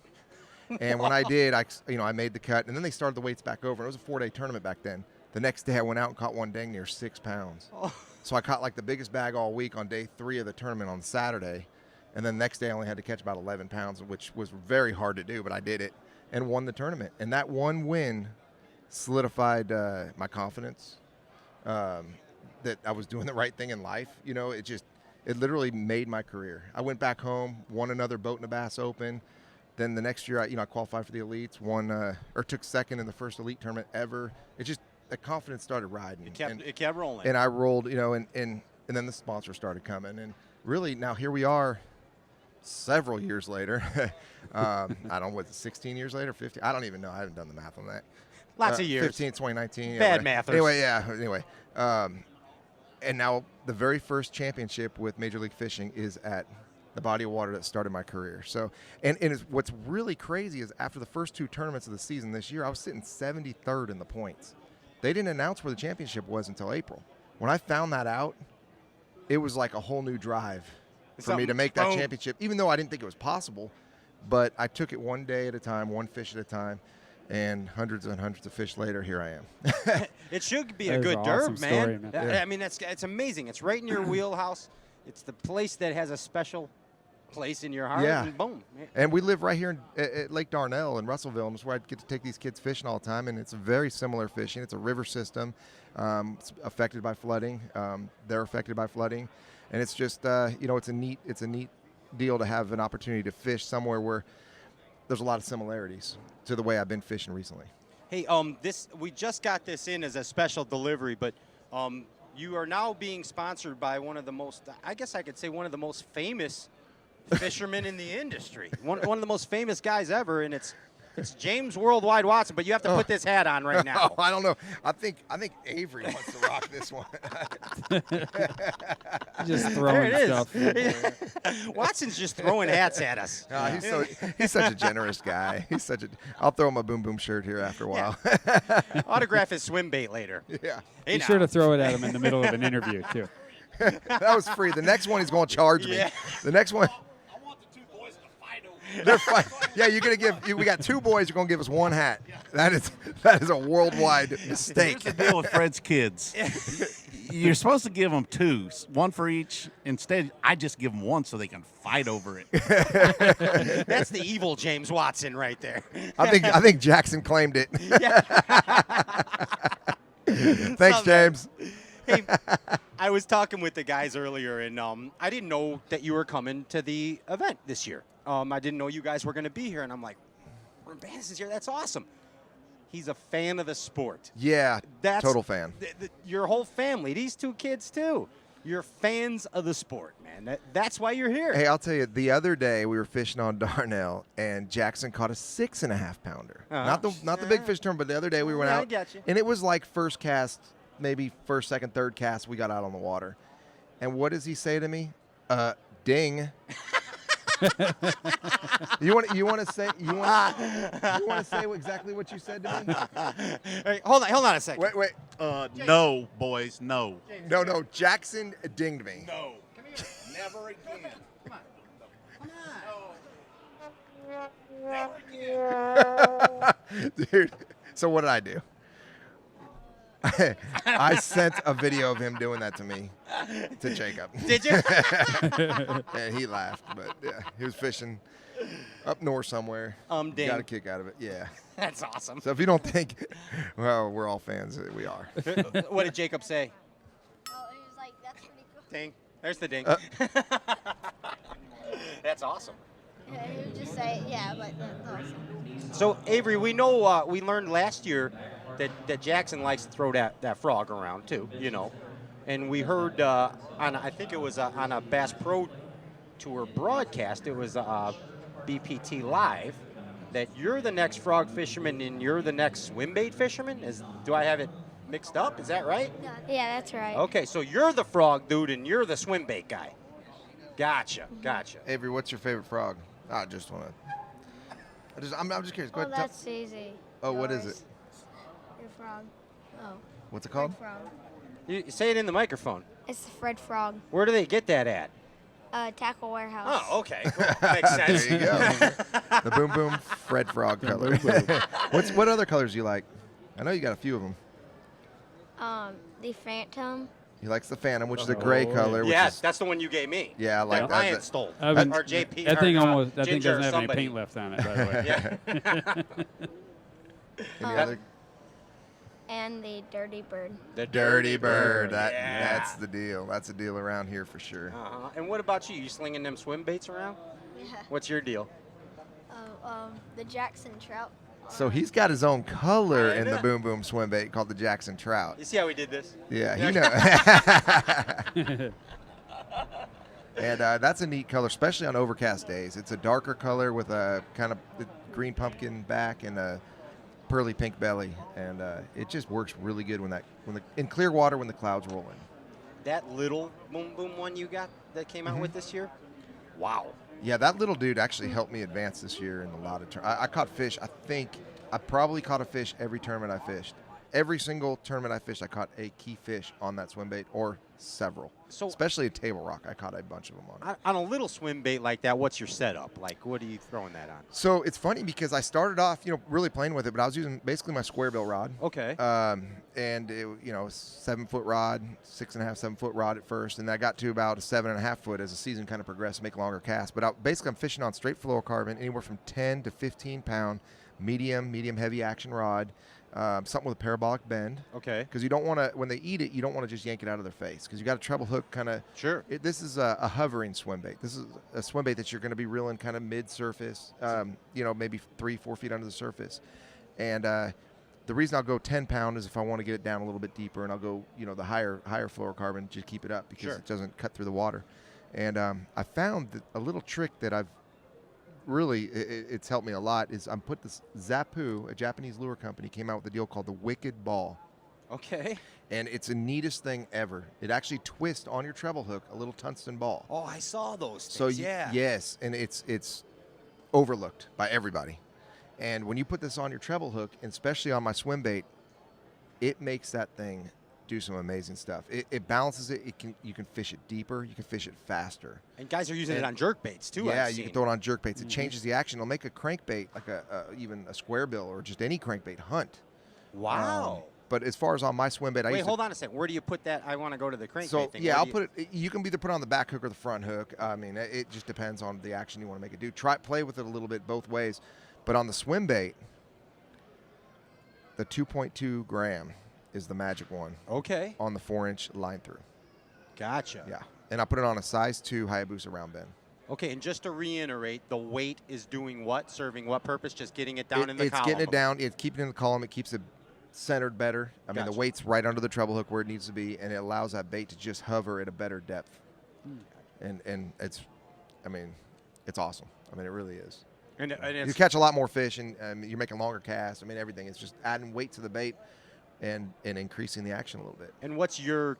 And when I did, I made the cut, and then they started the weights back over. It was a 4-day tournament back then. The next day, I went out and caught one dang near 6 pounds. Oh. So I caught like the biggest bag all week on day 3 of the tournament on Saturday, and then the next day I only had to catch about 11 pounds, which was very hard to do, but I did it and won the tournament. And that one win solidified my confidence that I was doing the right thing in life. It literally made my career. I went back home, won another Boat and a Bass Open. Then the next year, I qualified for the elites, took second in the first elite tournament ever. The confidence started riding. It kept rolling. And I rolled, and then the sponsors started coming. And really, now here we are several years later. I don't know, 16 years later, 15? I don't even know. I haven't done the math on that. Lots of years. 15, 2019. Bad mathers. Anyway. And now the very first championship with Major League Fishing is at the body of water that started my career. So, and what's really crazy is after the first 2 tournaments of the season this year, I was sitting 73rd in the points. They didn't announce where the championship was until April. When I found that out, it was like a whole new drive for me to make that championship, even though I didn't think it was possible. But I took it one day at a time, one fish at a time, and hundreds and hundreds of fish later, here I am. It should be a good derb, man. I mean, it's amazing. It's right in your wheelhouse. It's the place that has a special place in your heart, and boom. And we live right here at Lake Darnell in Russellville, and it's where I get to take these kids fishing all the time, and it's very similar fishing. It's a river system. It's affected by flooding. They're affected by flooding, and it's just it's a neat deal to have an opportunity to fish somewhere where there's a lot of similarities to the way I've been fishing recently. Hey, we just got this in as a special delivery, but you are now being sponsored by one of the most, I guess I could say, one of the most famous fishermen in the industry. One of the most famous guys ever, and it's James Worldwide Watson, but you have to put this hat on right now. I don't know. I think Avery wants to rock this one. Just throwing stuff. Watson's just throwing hats at us. He's such a generous guy. I'll throw him a Boom Boom shirt here after a while. Autograph his swim bait later. Yeah. Be sure to throw it at him in the middle of an interview, too. That was free. The next one he's going to charge me. Yeah. The next one. They're fighting. Yeah, you're gonna we got 2 boys. You're gonna give us 1 hat. That is a worldwide mistake. Here's the deal with Fred's kids. You're supposed to give them 2, 1 for each. Instead, I just give them 1 so they can fight over it. That's the evil James Watson right there. I think Jackson claimed it. Yeah. Thanks, James. Hey, I was talking with the guys earlier, and I didn't know that you were coming to the event this year. I didn't know you guys were going to be here, and I'm like, Roumbanis is here. That's awesome. He's a fan of the sport. Yeah, total fan. Your whole family, these 2 kids too. You're fans of the sport, man. That's why you're here. Hey, I'll tell you, the other day we were fishing on Darnell, and Jackson caught a 6.5 pounder. Not the big fish term, but the other day we went out, I got you. And it was like first cast, maybe first, second, third cast, we got out on the water. And what does he say to me? Ding. You want to say exactly what you said to me? Hey, hold on a second. Wait. No, boys, no. No. Jackson dinged me. No. Come here. Never again. Come on. Dude, so what did I do? I sent a video of him doing that to me, to Jacob. Did you? Yeah, he laughed, but yeah, he was fishing up north somewhere. Ding. Got a kick out of it, yeah. That's awesome. So if you don't think, well, we're all fans. We are. What did Jacob say? Oh, he was like, that's pretty cool. Ding. There's the ding. That's awesome. Yeah, he would just say, yeah, but that's awesome. So, Avery, we know we learned last year that Jackson likes to throw that frog around too, you know. And we heard I think it was on a Bass Pro Tour broadcast, it was BPT Live, that you're the next frog fisherman and you're the next swim bait fisherman? Do I have it mixed up? Is that right? Yeah, that's right. Okay, so you're the frog dude and you're the swim bait guy. Gotcha. Avery, what's your favorite frog? I just want to. I'm just curious. Go Well, ahead. that's easy. Oh, what is Yours. Your frog. Oh. What's it called? Fred frog. You say it in the microphone. It's the Fred frog. Where do they get that at? Tackle warehouse. Oh, okay. Cool. Makes sense. There you go. The Boom Boom Fred Frog color. What other colors do you like? I know you got a few of them. The Phantom. He likes the Phantom, which is a gray color. Which Yes, is, that's the one you gave me. Yeah, I like that. that. Ryan stole. I've been- Or JP. That thing or, that thing Ginger or doesn't have any somebody. paint left on it, by the way. Yeah. Any other? And the Dirty Bird. The Dirty Bird. Yeah. That's the deal. That's the deal around here for sure. Uh-huh. And what about you? You slinging them swim baits around? Yeah. What's your deal? The Jackson Trout. So he's got his own color I in the know. Boom Boom swim bait called the Jackson Trout. You see how we did this? Yeah, he knows. And that's a neat color, especially on overcast days. It's a darker color with a kind of green pumpkin back and a pearly pink belly, and it just works really good in clear water when the clouds roll in. That little boom boom one you got that came out with this year? Wow. Yeah, that little dude actually helped me advance this year in a lot of I caught fish. I think I probably caught a fish every tournament I fished. Every single tournament I fished, I caught a key fish on that swim bait or several. So- especially a table rock, I caught a bunch of them on it. On a little swim bait like that, what's your setup? Like, what are you throwing that on? So it's funny because I started off, really playing with it, but I was using basically my square bill rod. Okay. And it, 7-foot rod, 6.5, 7-foot rod at first, and I got to about a 7.5 foot as the season kind of progressed, make longer casts. But basically, I'm fishing on straight fluorocarbon, anywhere from 10 to 15 pound, medium heavy action rod, something with a parabolic bend. Okay. Because you don't want to, when they eat it, you don't want to just yank it out of their face. Because you got a treble hook kind of. Sure. This is a hovering swim bait. This is a swim bait that you're going to be reeling kind of mid-surface, maybe 3-4 feet under the surface. And the reason I'll go 10 pound is if I want to get it down a little bit deeper, and I'll go, the higher fluorocarbon, just keep it up because Sure. it doesn't cut through the water. And I found that a little trick that I've really, it's helped me a lot is I'm put this Zapu, a Japanese lure company, came out with a deal called the Wicked Ball. Okay. And it's the neatest thing ever. It actually twists on your treble hook a little tungsten ball. Oh, I saw those things. So yeah. yes, and it's overlooked by everybody. And when you put this on your treble hook, and especially on my swim bait, it makes that thing do some amazing stuff. It balances it. You can fish it deeper. You can fish it faster. And guys are using it on jerk baits too. Yeah, I've you seen. can throw it on jerk baits. It changes the action. It'll make a crankbait, like even a square bill or just any crankbait hunt. Wow. But as far as on my swim bait, Wait, hold on a second. Where do you put that? I want to go to the crankbait So thing. yeah, Where I'll do put it. You can either put it on the back hook or the front hook. I mean, it just depends on the action you want to make it do. Play with it a little bit both ways. But on the swim bait, the 2.2 gram is the magic one Okay. on the 4-inch line through. Gotcha. Yeah, and I put it on a size 2 Hayabusa round bend. Okay, and just to reiterate, the weight is doing what? Serving what purpose? Just getting it down in the It's column. getting it down. It's keeping it in the column. It keeps it centered better. I mean, Gotcha. the weight's right under the treble hook where it needs to be, and it allows that bait to just hover at a better depth. And it's awesome. I mean, it really is. And You it's, catch a lot more fish, and you're making longer casts. I mean, everything. It's just adding weight to the bait and increasing the action a little bit. and what's your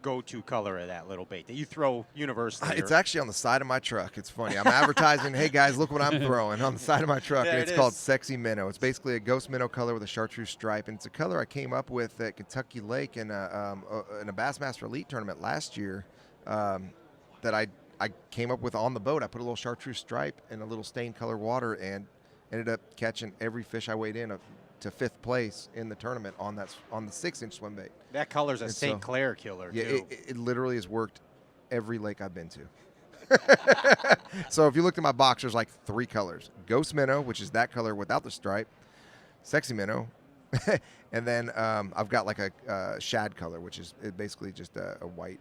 go-to color of that little bait that you throw universally? It's actually on the side of my truck. It's funny. I'm advertising, hey, guys, look what I'm throwing on the side of my truck. There And it it's called is. Sexy Minnow. It's basically a ghost minnow color with a chartreuse stripe. And it's a color I came up with at Kentucky Lake in a Bassmaster Elite tournament last year that I came up with on the boat. I put a little chartreuse stripe and a little stained color water and ended up catching every fish I weighed in to 5th place in the tournament on the 6-inch swim bait. that color's a And St. so- Clair killer Yeah, too. it literally has worked every lake I've been to. So if you looked at my box, there's like 3 colors. Ghost Minnow, which is that color without the stripe. sexy minnow. And then I've got like a shad color, which is basically just a white,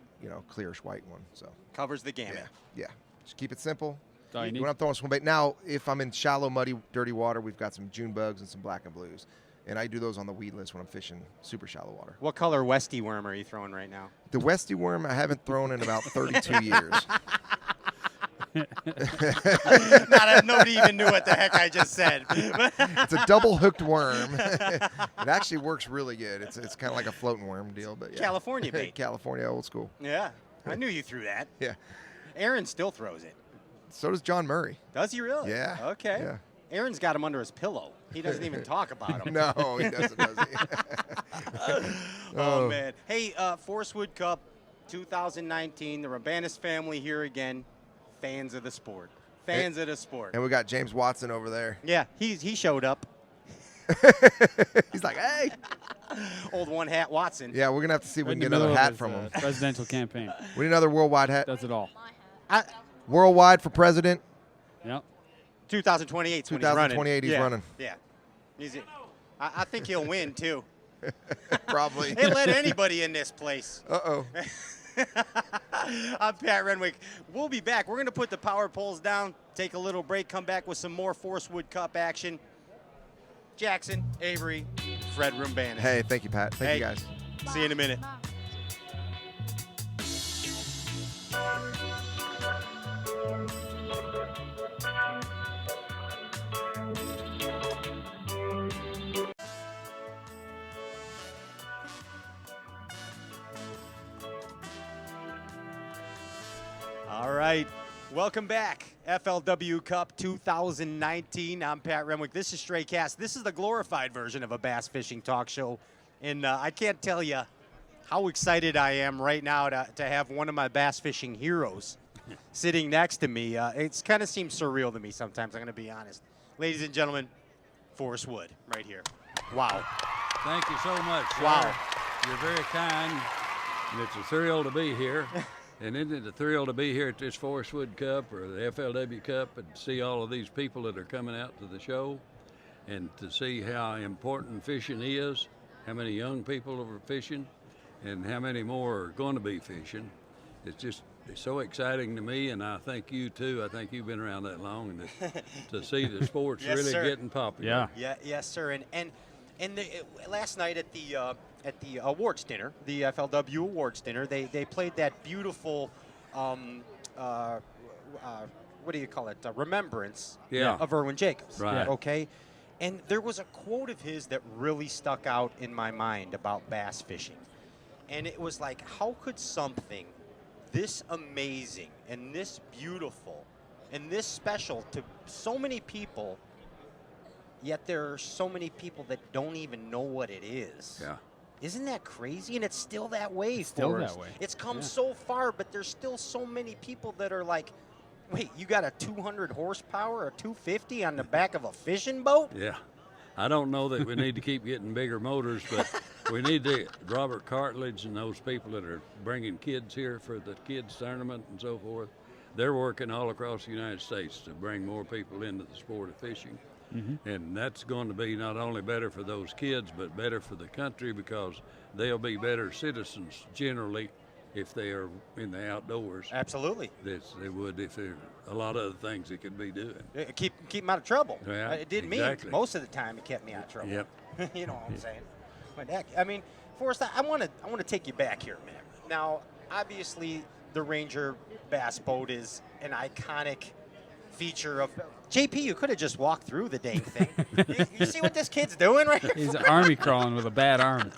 clearish white one. So Covers the gamut. yeah. Just keep it simple. all you need. When I'm throwing swim bait. Now, if I'm in shallow, muddy, dirty water, we've got some June bugs and some black and blues. And I do those on the weedless when I'm fishing super shallow water. What color Westy worm are you throwing right now? The Westy worm I haven't thrown in about 32 years. Nobody even knew what the heck I just said. It's a double hooked worm. It actually works really good. It's kind of like a floating worm deal, but yeah. California bait. California old school. Yeah, I knew you threw that. Yeah. Aaron still throws it. So does John Murray. He really? Yeah. Okay. Yeah. Aaron's got him under his pillow. He doesn't even talk about him. No, he doesn't, does he? Oh, man. Hey, Forrest Wood Cup 2019, the Roumbanis family here again. Fans of the sport. Fans of the sport. And we got James Watson over there. Yeah, he showed up. He's like, hey. Old one hat Watson. Yeah, we're going to have to see if we Right can in get the another middle of hat his, from him. Presidential campaign. We need another worldwide hat. Does it all. Worldwide for president. Yep. 2028 when he's running. 2028 he's running. Yeah. I think he'll win, too. Probably. They let anybody in this place. Uh-oh. I'm Pat Renwick. We'll be back. We're going to put the power poles down, take a little break, come back with some more Forrest Wood Cup action. Jackson, Avery, Fred Roumbanis. Hey, thank you, Pat. Thank you, guys. See you in a minute. All right. Welcome back. FLW Cup 2019. I'm Pat Renwick. This is Stray Cast. This is the glorified version of a bass fishing talk show. And I can't tell you how excited I am right now to have one of my bass fishing heroes sitting next to me. It's kind of seems surreal to me sometimes, I'm going to be honest. Ladies and gentlemen, Forrest Wood right here. Wow. Thank you so much, sir. Wow. You're very kind, and it's a thrill to be here. And isn't it a thrill to be here at this Forrest Wood Cup or the FLW Cup and see all of these people that are coming out to the show and to see how important fishing is, how many young people are fishing, and how many more are going to be fishing. It's so exciting to me, and I think you too. I think you've been around that long, and to see the sport's Yes, really sir. getting popular. Yes, sir. And last night at the awards dinner, the FLW awards dinner, they played that beautiful, what do you call it? Remembrance of Irwin Jacobs. Right. Okay. And there was a quote of his that really stuck out in my mind about bass fishing. And it was like, how could something this amazing and this beautiful and this special to so many people, yet there are so many people that don't even know what it is? Yeah. Isn't that crazy? And it's still that way Still for that us. way. It's come Yeah. so far, but there's still so many people that are like, wait, you got a 200 horsepower or 250 on the back of a fishing boat? Yeah. I don't know that we need to keep getting bigger motors, but we need to, Robert Cartledge and those people that are bringing kids here for the kids tournament and so forth, they're working all across the United States to bring more people into the sport of fishing. Mm-hmm. And that's going to be not only better for those kids, but better for the country because they'll be better citizens generally if they are in the outdoors. Absolutely. They would if there are a lot of other things they could be doing. Keep them out of trouble. Yeah, It did exactly. me. Most of the time, it kept me out of trouble. Yep. You know what I'm saying? But heck, I mean, Forrest, I want to take you back here a minute. Now, obviously, the Ranger bass boat is an iconic feature of. JP, you could have just walked through the dang thing. you see what this kid's doing right here? He's army crawling with a bad arm.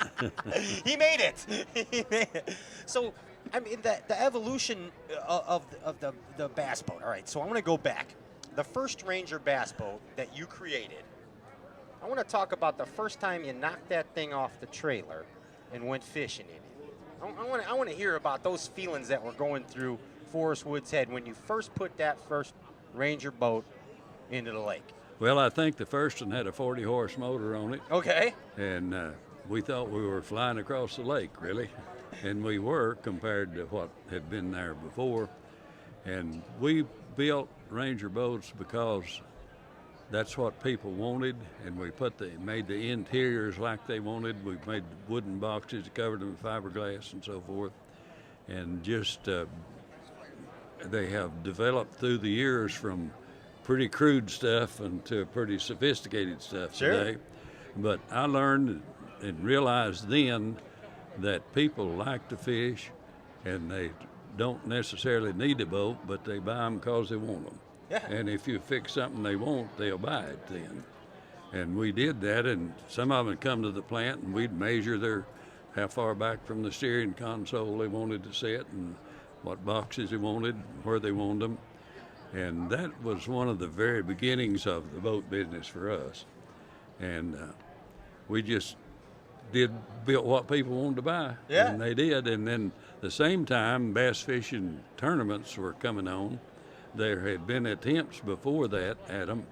He made it. He made it. So, I mean, the evolution of the bass boat. All right, so I want to go back. The first Ranger bass boat that you created, I want to talk about the first time you knocked that thing off the trailer and went fishing in it. I want to hear about those feelings that were going through Forrest Wood's head when you first put that first Ranger boat into the lake. Well, I think the first one had a 40-horse motor on it. Okay. And we thought we were flying across the lake, really. And we were compared to what had been there before. And we built Ranger boats because that's what people wanted, and we made the interiors like they wanted. We made wooden boxes, covered them in fiberglass and so forth, and just they have developed through the years from pretty crude stuff into pretty sophisticated stuff today. But I learned and realized then that people like to fish, and they don't necessarily need a boat, but they buy them because they want them. Yeah. And if you fix something they want, they'll buy it then. And we did that, and some of them would come to the plant, and we'd measure how far back from the steering console they wanted to sit, and what boxes they wanted, where they wanted them. And that was one of the very beginnings of the boat business for us. And we just built what people wanted to buy, and they did. And then the same time, bass fishing tournaments were coming on. There had been attempts before that at them.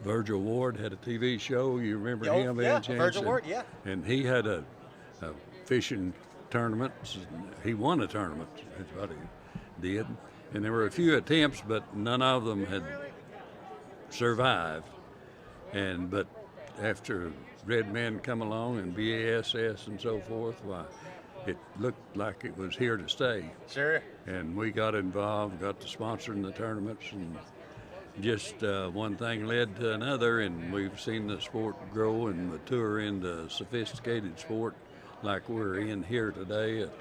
Virgil Ward had a TV show. You remember him? Yeah, Virgil Ward, yeah. And he had a fishing tournament. He won a tournament, is what he did. And there were a few attempts, but none of them had survived. But after Red Men come along and BASS and so forth, why, it looked like it was here to stay. Sure. And we got involved, got to sponsoring the tournaments, and just one thing led to another, and we've seen the sport grow and mature into sophisticated sport like we're in here today at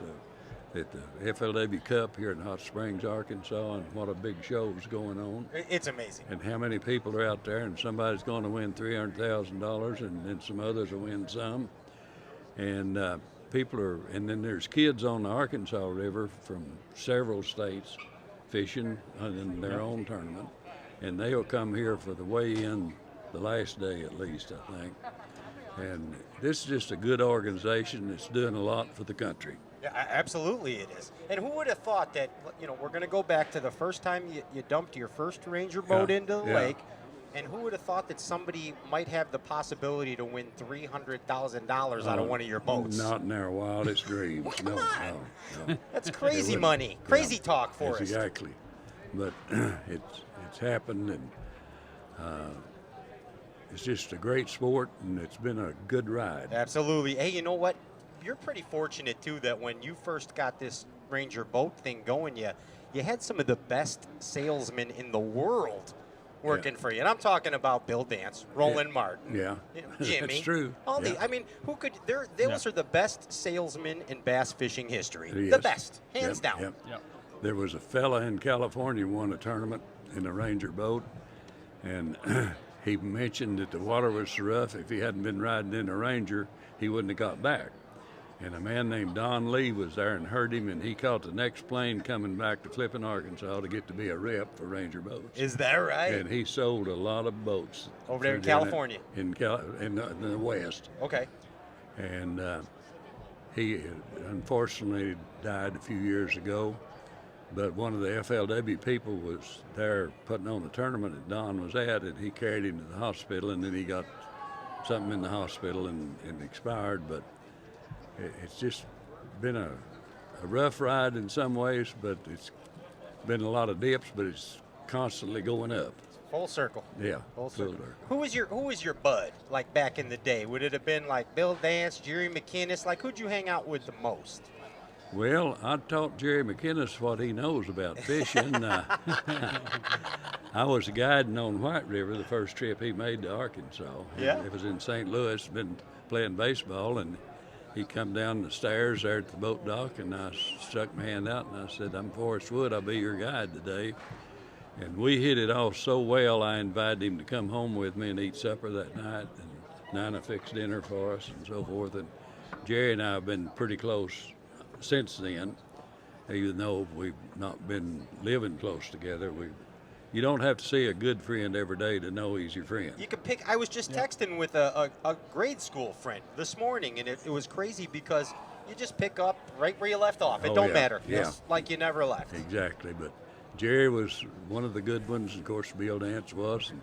the FLW Cup here in Hot Springs, Arkansas, and what a big show is going on. It's amazing. And how many people are out there, and somebody's going to win $300,000, and then some others will win some. And and then there's kids on the Arkansas River from several states fishing in their own tournament, and they'll come here for the weigh-in the last day at least, I think. And this is just a good organization that's doing a lot for the country. Yeah, absolutely it is. And who would have thought that, we're going to go back to the first time you dumped your first Ranger boat into the lake, and who would have thought that somebody might have the possibility to win $300,000 out of one of your boats? Not in our wildest dreams. Come no, on. no. That's crazy money. Crazy talk, Yes, Forrest. exactly. But it's happened, and it's just a great sport, and it's been a good ride. Absolutely. Hey, you know what? You're pretty fortunate, too, that when you first got this Ranger boat thing going, you had some of the best salesmen in the world working for you. And I'm talking about Bill Dance, Roland Martin, Jimmy. That's true. Who could, those are the best salesmen in bass fishing history. Yes. The best, hands down. Yep. There was a fella in California who won a tournament in a Ranger boat, and he mentioned that the water was so rough, if he hadn't been riding in a Ranger, he wouldn't have got back. And a man named Don Lee was there and heard him, and he caught the next plane coming back to Flippin, Arkansas to get to be a rep for Ranger boats. Is that right? And he sold a lot of boats. Over there in California? In the West. Okay. And he unfortunately died a few years ago. But one of the FLW people was there putting on the tournament that Don was at, and he carried him to the hospital, and then he got something in the hospital and expired. But it's just been a rough ride in some ways, but it's been a lot of dips, but it's constantly going up. Full circle. Yeah, full circle. Who was your bud, like back in the day? Would it have been like Bill Dance, Jerry McInnes? Like, who'd you hang out with the most? Well, I taught Jerry McInnes what he knows about fishing. I was guiding on White River the first trip he made to Arkansas. Yeah. It was in St. Louis, been playing baseball, and he come down the stairs there at the boat dock, and I stuck my hand out, and I said, "I'm Forrest Wood, I'll be your guide today." And we hit it off so well, I invited him to come home with me and eat supper that night, and Nina fixed dinner for us and so forth. And Jerry and I have been pretty close since then, even though we've not been living close together. You don't have to see a good friend every day to know he's your friend. You could pick. I was just texting with a grade school friend this morning, and it was crazy because you just pick up right where you left off. It don't matter. Yeah. It's like you never left. Exactly. But Jerry was one of the good ones. Of course, Bill Dance was. And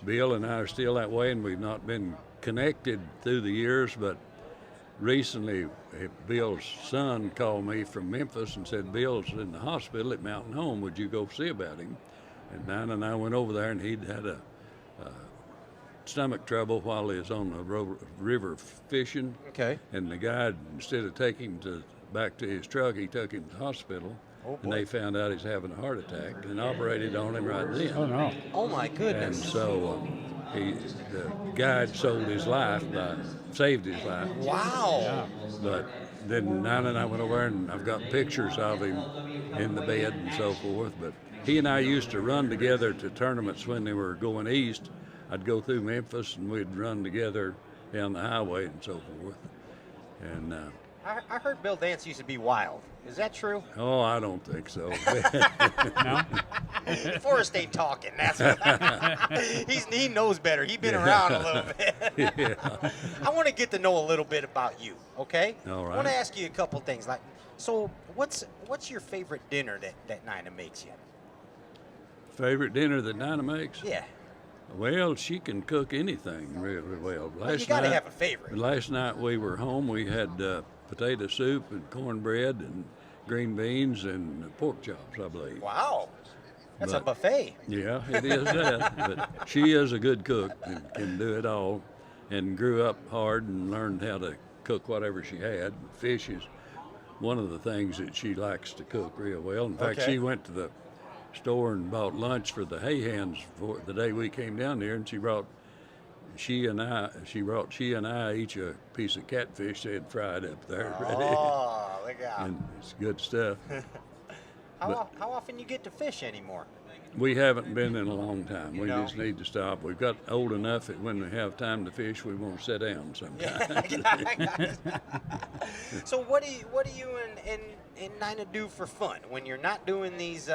Bill and I are still that way, and we've not been connected through the years, but recently, Bill's son called me from Memphis and said, "Bill's in the hospital at Mountain Home. Would you go see about him?" And Nine and I went over there, and he'd had a stomach trouble while he was on the river fishing. Okay. And the guy, instead of taking him back to his truck, he took him to the hospital. Oh, and they found out he's having a heart attack and operated on him right then. Oh no. Oh my And goodness. so the guy sold his life, saved his life. Wow. But then Nine and I went over and I've got pictures of him in the bed and so forth. But he and I used to run together to tournaments when they were going east. I'd go through Memphis and we'd run together down the highway and so forth. And I heard Bill Dance used to be wild. Is that true? oh, I don't think so. No. Forrest ain't talking. That's what he knows better. He's been around a little bit. Yeah. I want to get to know a little bit about you. Okay. All I want to right. ask you a couple things. Like, so what's your favorite dinner that Nina makes you? Favorite dinner that Nina makes? Yeah. Well, she can cook anything really well. Well, you got to have a favorite. Last night we were home. We had potato soup and cornbread and green beans and pork chops, I believe. Wow. That's a But- buffet. Yeah, it is that. But she is a good cook and can do it all, and grew up hard and learned how to cook whatever she had. Fish is one of the things that she likes to cook real well. In fact, Okay. she went to the store and bought lunch for the hay hands for the day we came down there, and she brought she and I each a piece of catfish they had fried up there ready. Oh, look out. And it's good stuff. How often you get to fish anymore? We haven't been in a long time. We No. just need to stop. We've got old enough that when we have time to fish, we won't sit down sometimes. So what do you and Nina do for fun when you're not doing these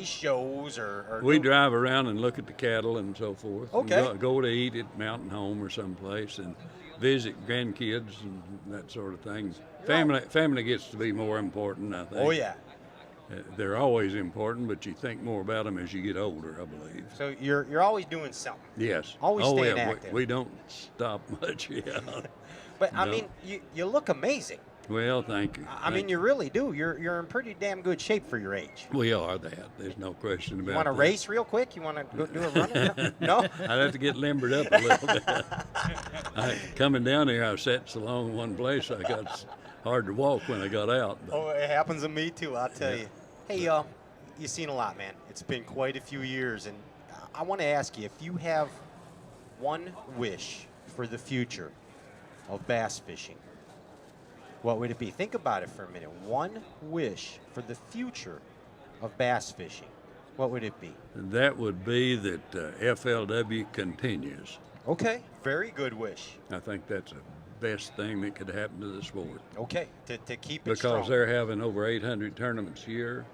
shows or We drive around and look at the cattle and so forth. and Okay. Go to eat at Mountain Home or someplace and visit grandkids and that sort of thing. Family gets to be more important, I think. Oh yeah. They're always important, but you think more about them as you get older, I believe. So you're always doing something. Yes. Always oh, staying yeah, active. We don't stop much, yeah. But I No. mean, you look amazing. Well, thank you. I mean, you really do. You're in pretty damn good shape for your age. We are that. There's no question about You want to that. race real quick? You want to go do a run? No. I'd have to get limbered up a little bit. Coming down here, I sat so long in one place, I got hard to walk when I got out. But Oh, it happens to me too. I'll tell you. Hey, you've seen a lot, man. It's been quite a few years, and I want to ask you if you have one wish for the future of bass fishing, what would it be? Think about it for a minute. One wish for the future of bass fishing. What would it be? that would be that FLW continues. Okay, very good wish. I think that's the best thing that could happen to the sport. Okay, to keep it Because strong. they're having over 800 tournaments a year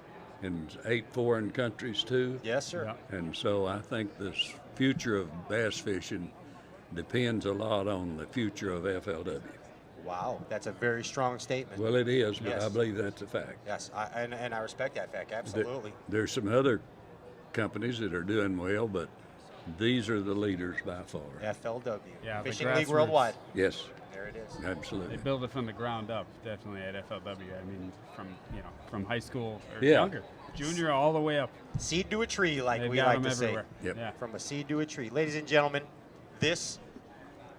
in 8 foreign countries too. Yes, sir. Yeah. And so I think this future of bass fishing depends a lot on the future of FLW. Wow, that's a very strong statement. Well, it is, but Yes. I believe that's a fact. Yes, and I respect that fact. Absolutely. There's some other companies that are doing well, but these are the leaders by far. FLW. Yeah, the Fishing League grassroots. Worldwide. Yes, There it is. They absolutely. build it from the ground up, definitely at FLW. I mean, from high school or Yeah. younger, junior all the way up. Seed to a tree, like They've we got like them to say. everywhere. Yep. Yeah. From a seed to a tree. Ladies and gentlemen, this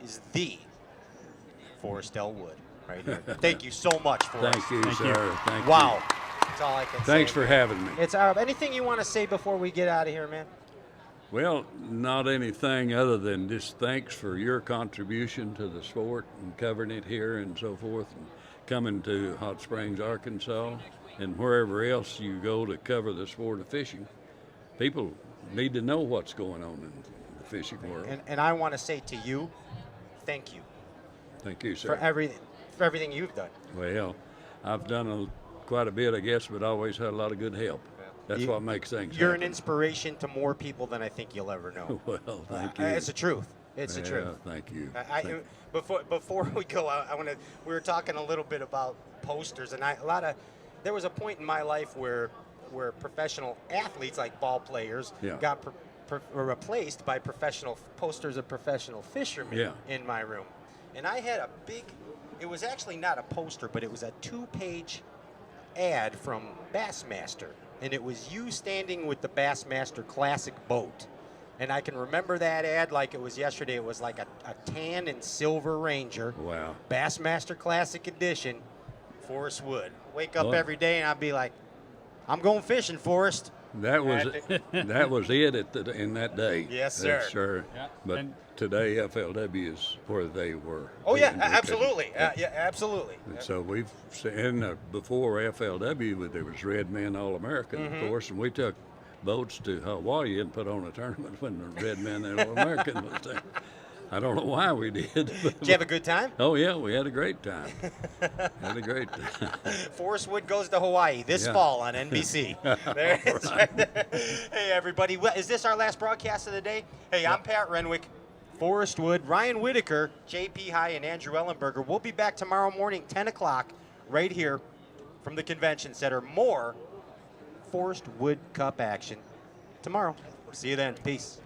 is the Forrest L Wood right here. Thank you so much, Forrest. Thank you, Thank you. sir. Thank you. Wow. That's all I can say. Thanks for having me. It's anything you want to say before we get out of here, man? Well, not anything other than just thanks for your contribution to the sport and covering it here and so forth, and coming to Hot Springs, Arkansas, and wherever else you go to cover the sport of fishing. People need to know what's going on in the fishing world. And I want to say to you, thank you Thank you, sir. for everything you've done. Well, I've done quite a bit, I guess, but always had a lot of good help. That's You- what makes things You're an happen. inspiration to more people than I think you'll ever know. Well, thank you. It's the truth. It's the Yeah, truth. Thank you. Before we go, we were talking a little bit about posters, and there was a point in my life where professional athletes, like ball players, Yeah. got were replaced by posters of professional fishermen Yeah. in my room, and I had a big. It was actually not a poster, but it was a 2-page ad from Bassmaster and it was you standing with the Bassmaster Classic boat. And I can remember that ad like it was yesterday. It was like a tan and silver Ranger. Wow. Bassmaster Classic Edition, Forrest Wood. Wake up Oh. every day and I'd be like, I'm going fishing, Forrest. That was that was it in that day. Yes, sir. Yes, sir. Yeah, But and- today FLW is where they were. Oh, yeah, And we absolutely. couldn't- Yeah, absolutely. And so we've seen before FLW, there was Red Men All-American, Mm-hmm. of course, and we took boats to Hawaii and put on a tournament when the Red Men All-American was there. I don't know why we did. Did you have a good time? Oh, yeah, we had a great time. Had a great time. Forrest Wood goes to Hawaii this Yeah. fall on NBC. There it is right there. Hey, everybody. Well, is this our last broadcast of the day? Hey, I'm Pat Renwick, Forrest Wood, Ryan Whitaker, JP High, and Andrew Ellenberger. We'll be back tomorrow morning, 10 o'clock, right here from the Convention Center. More Forrest Wood Cup action tomorrow. See you then. Peace.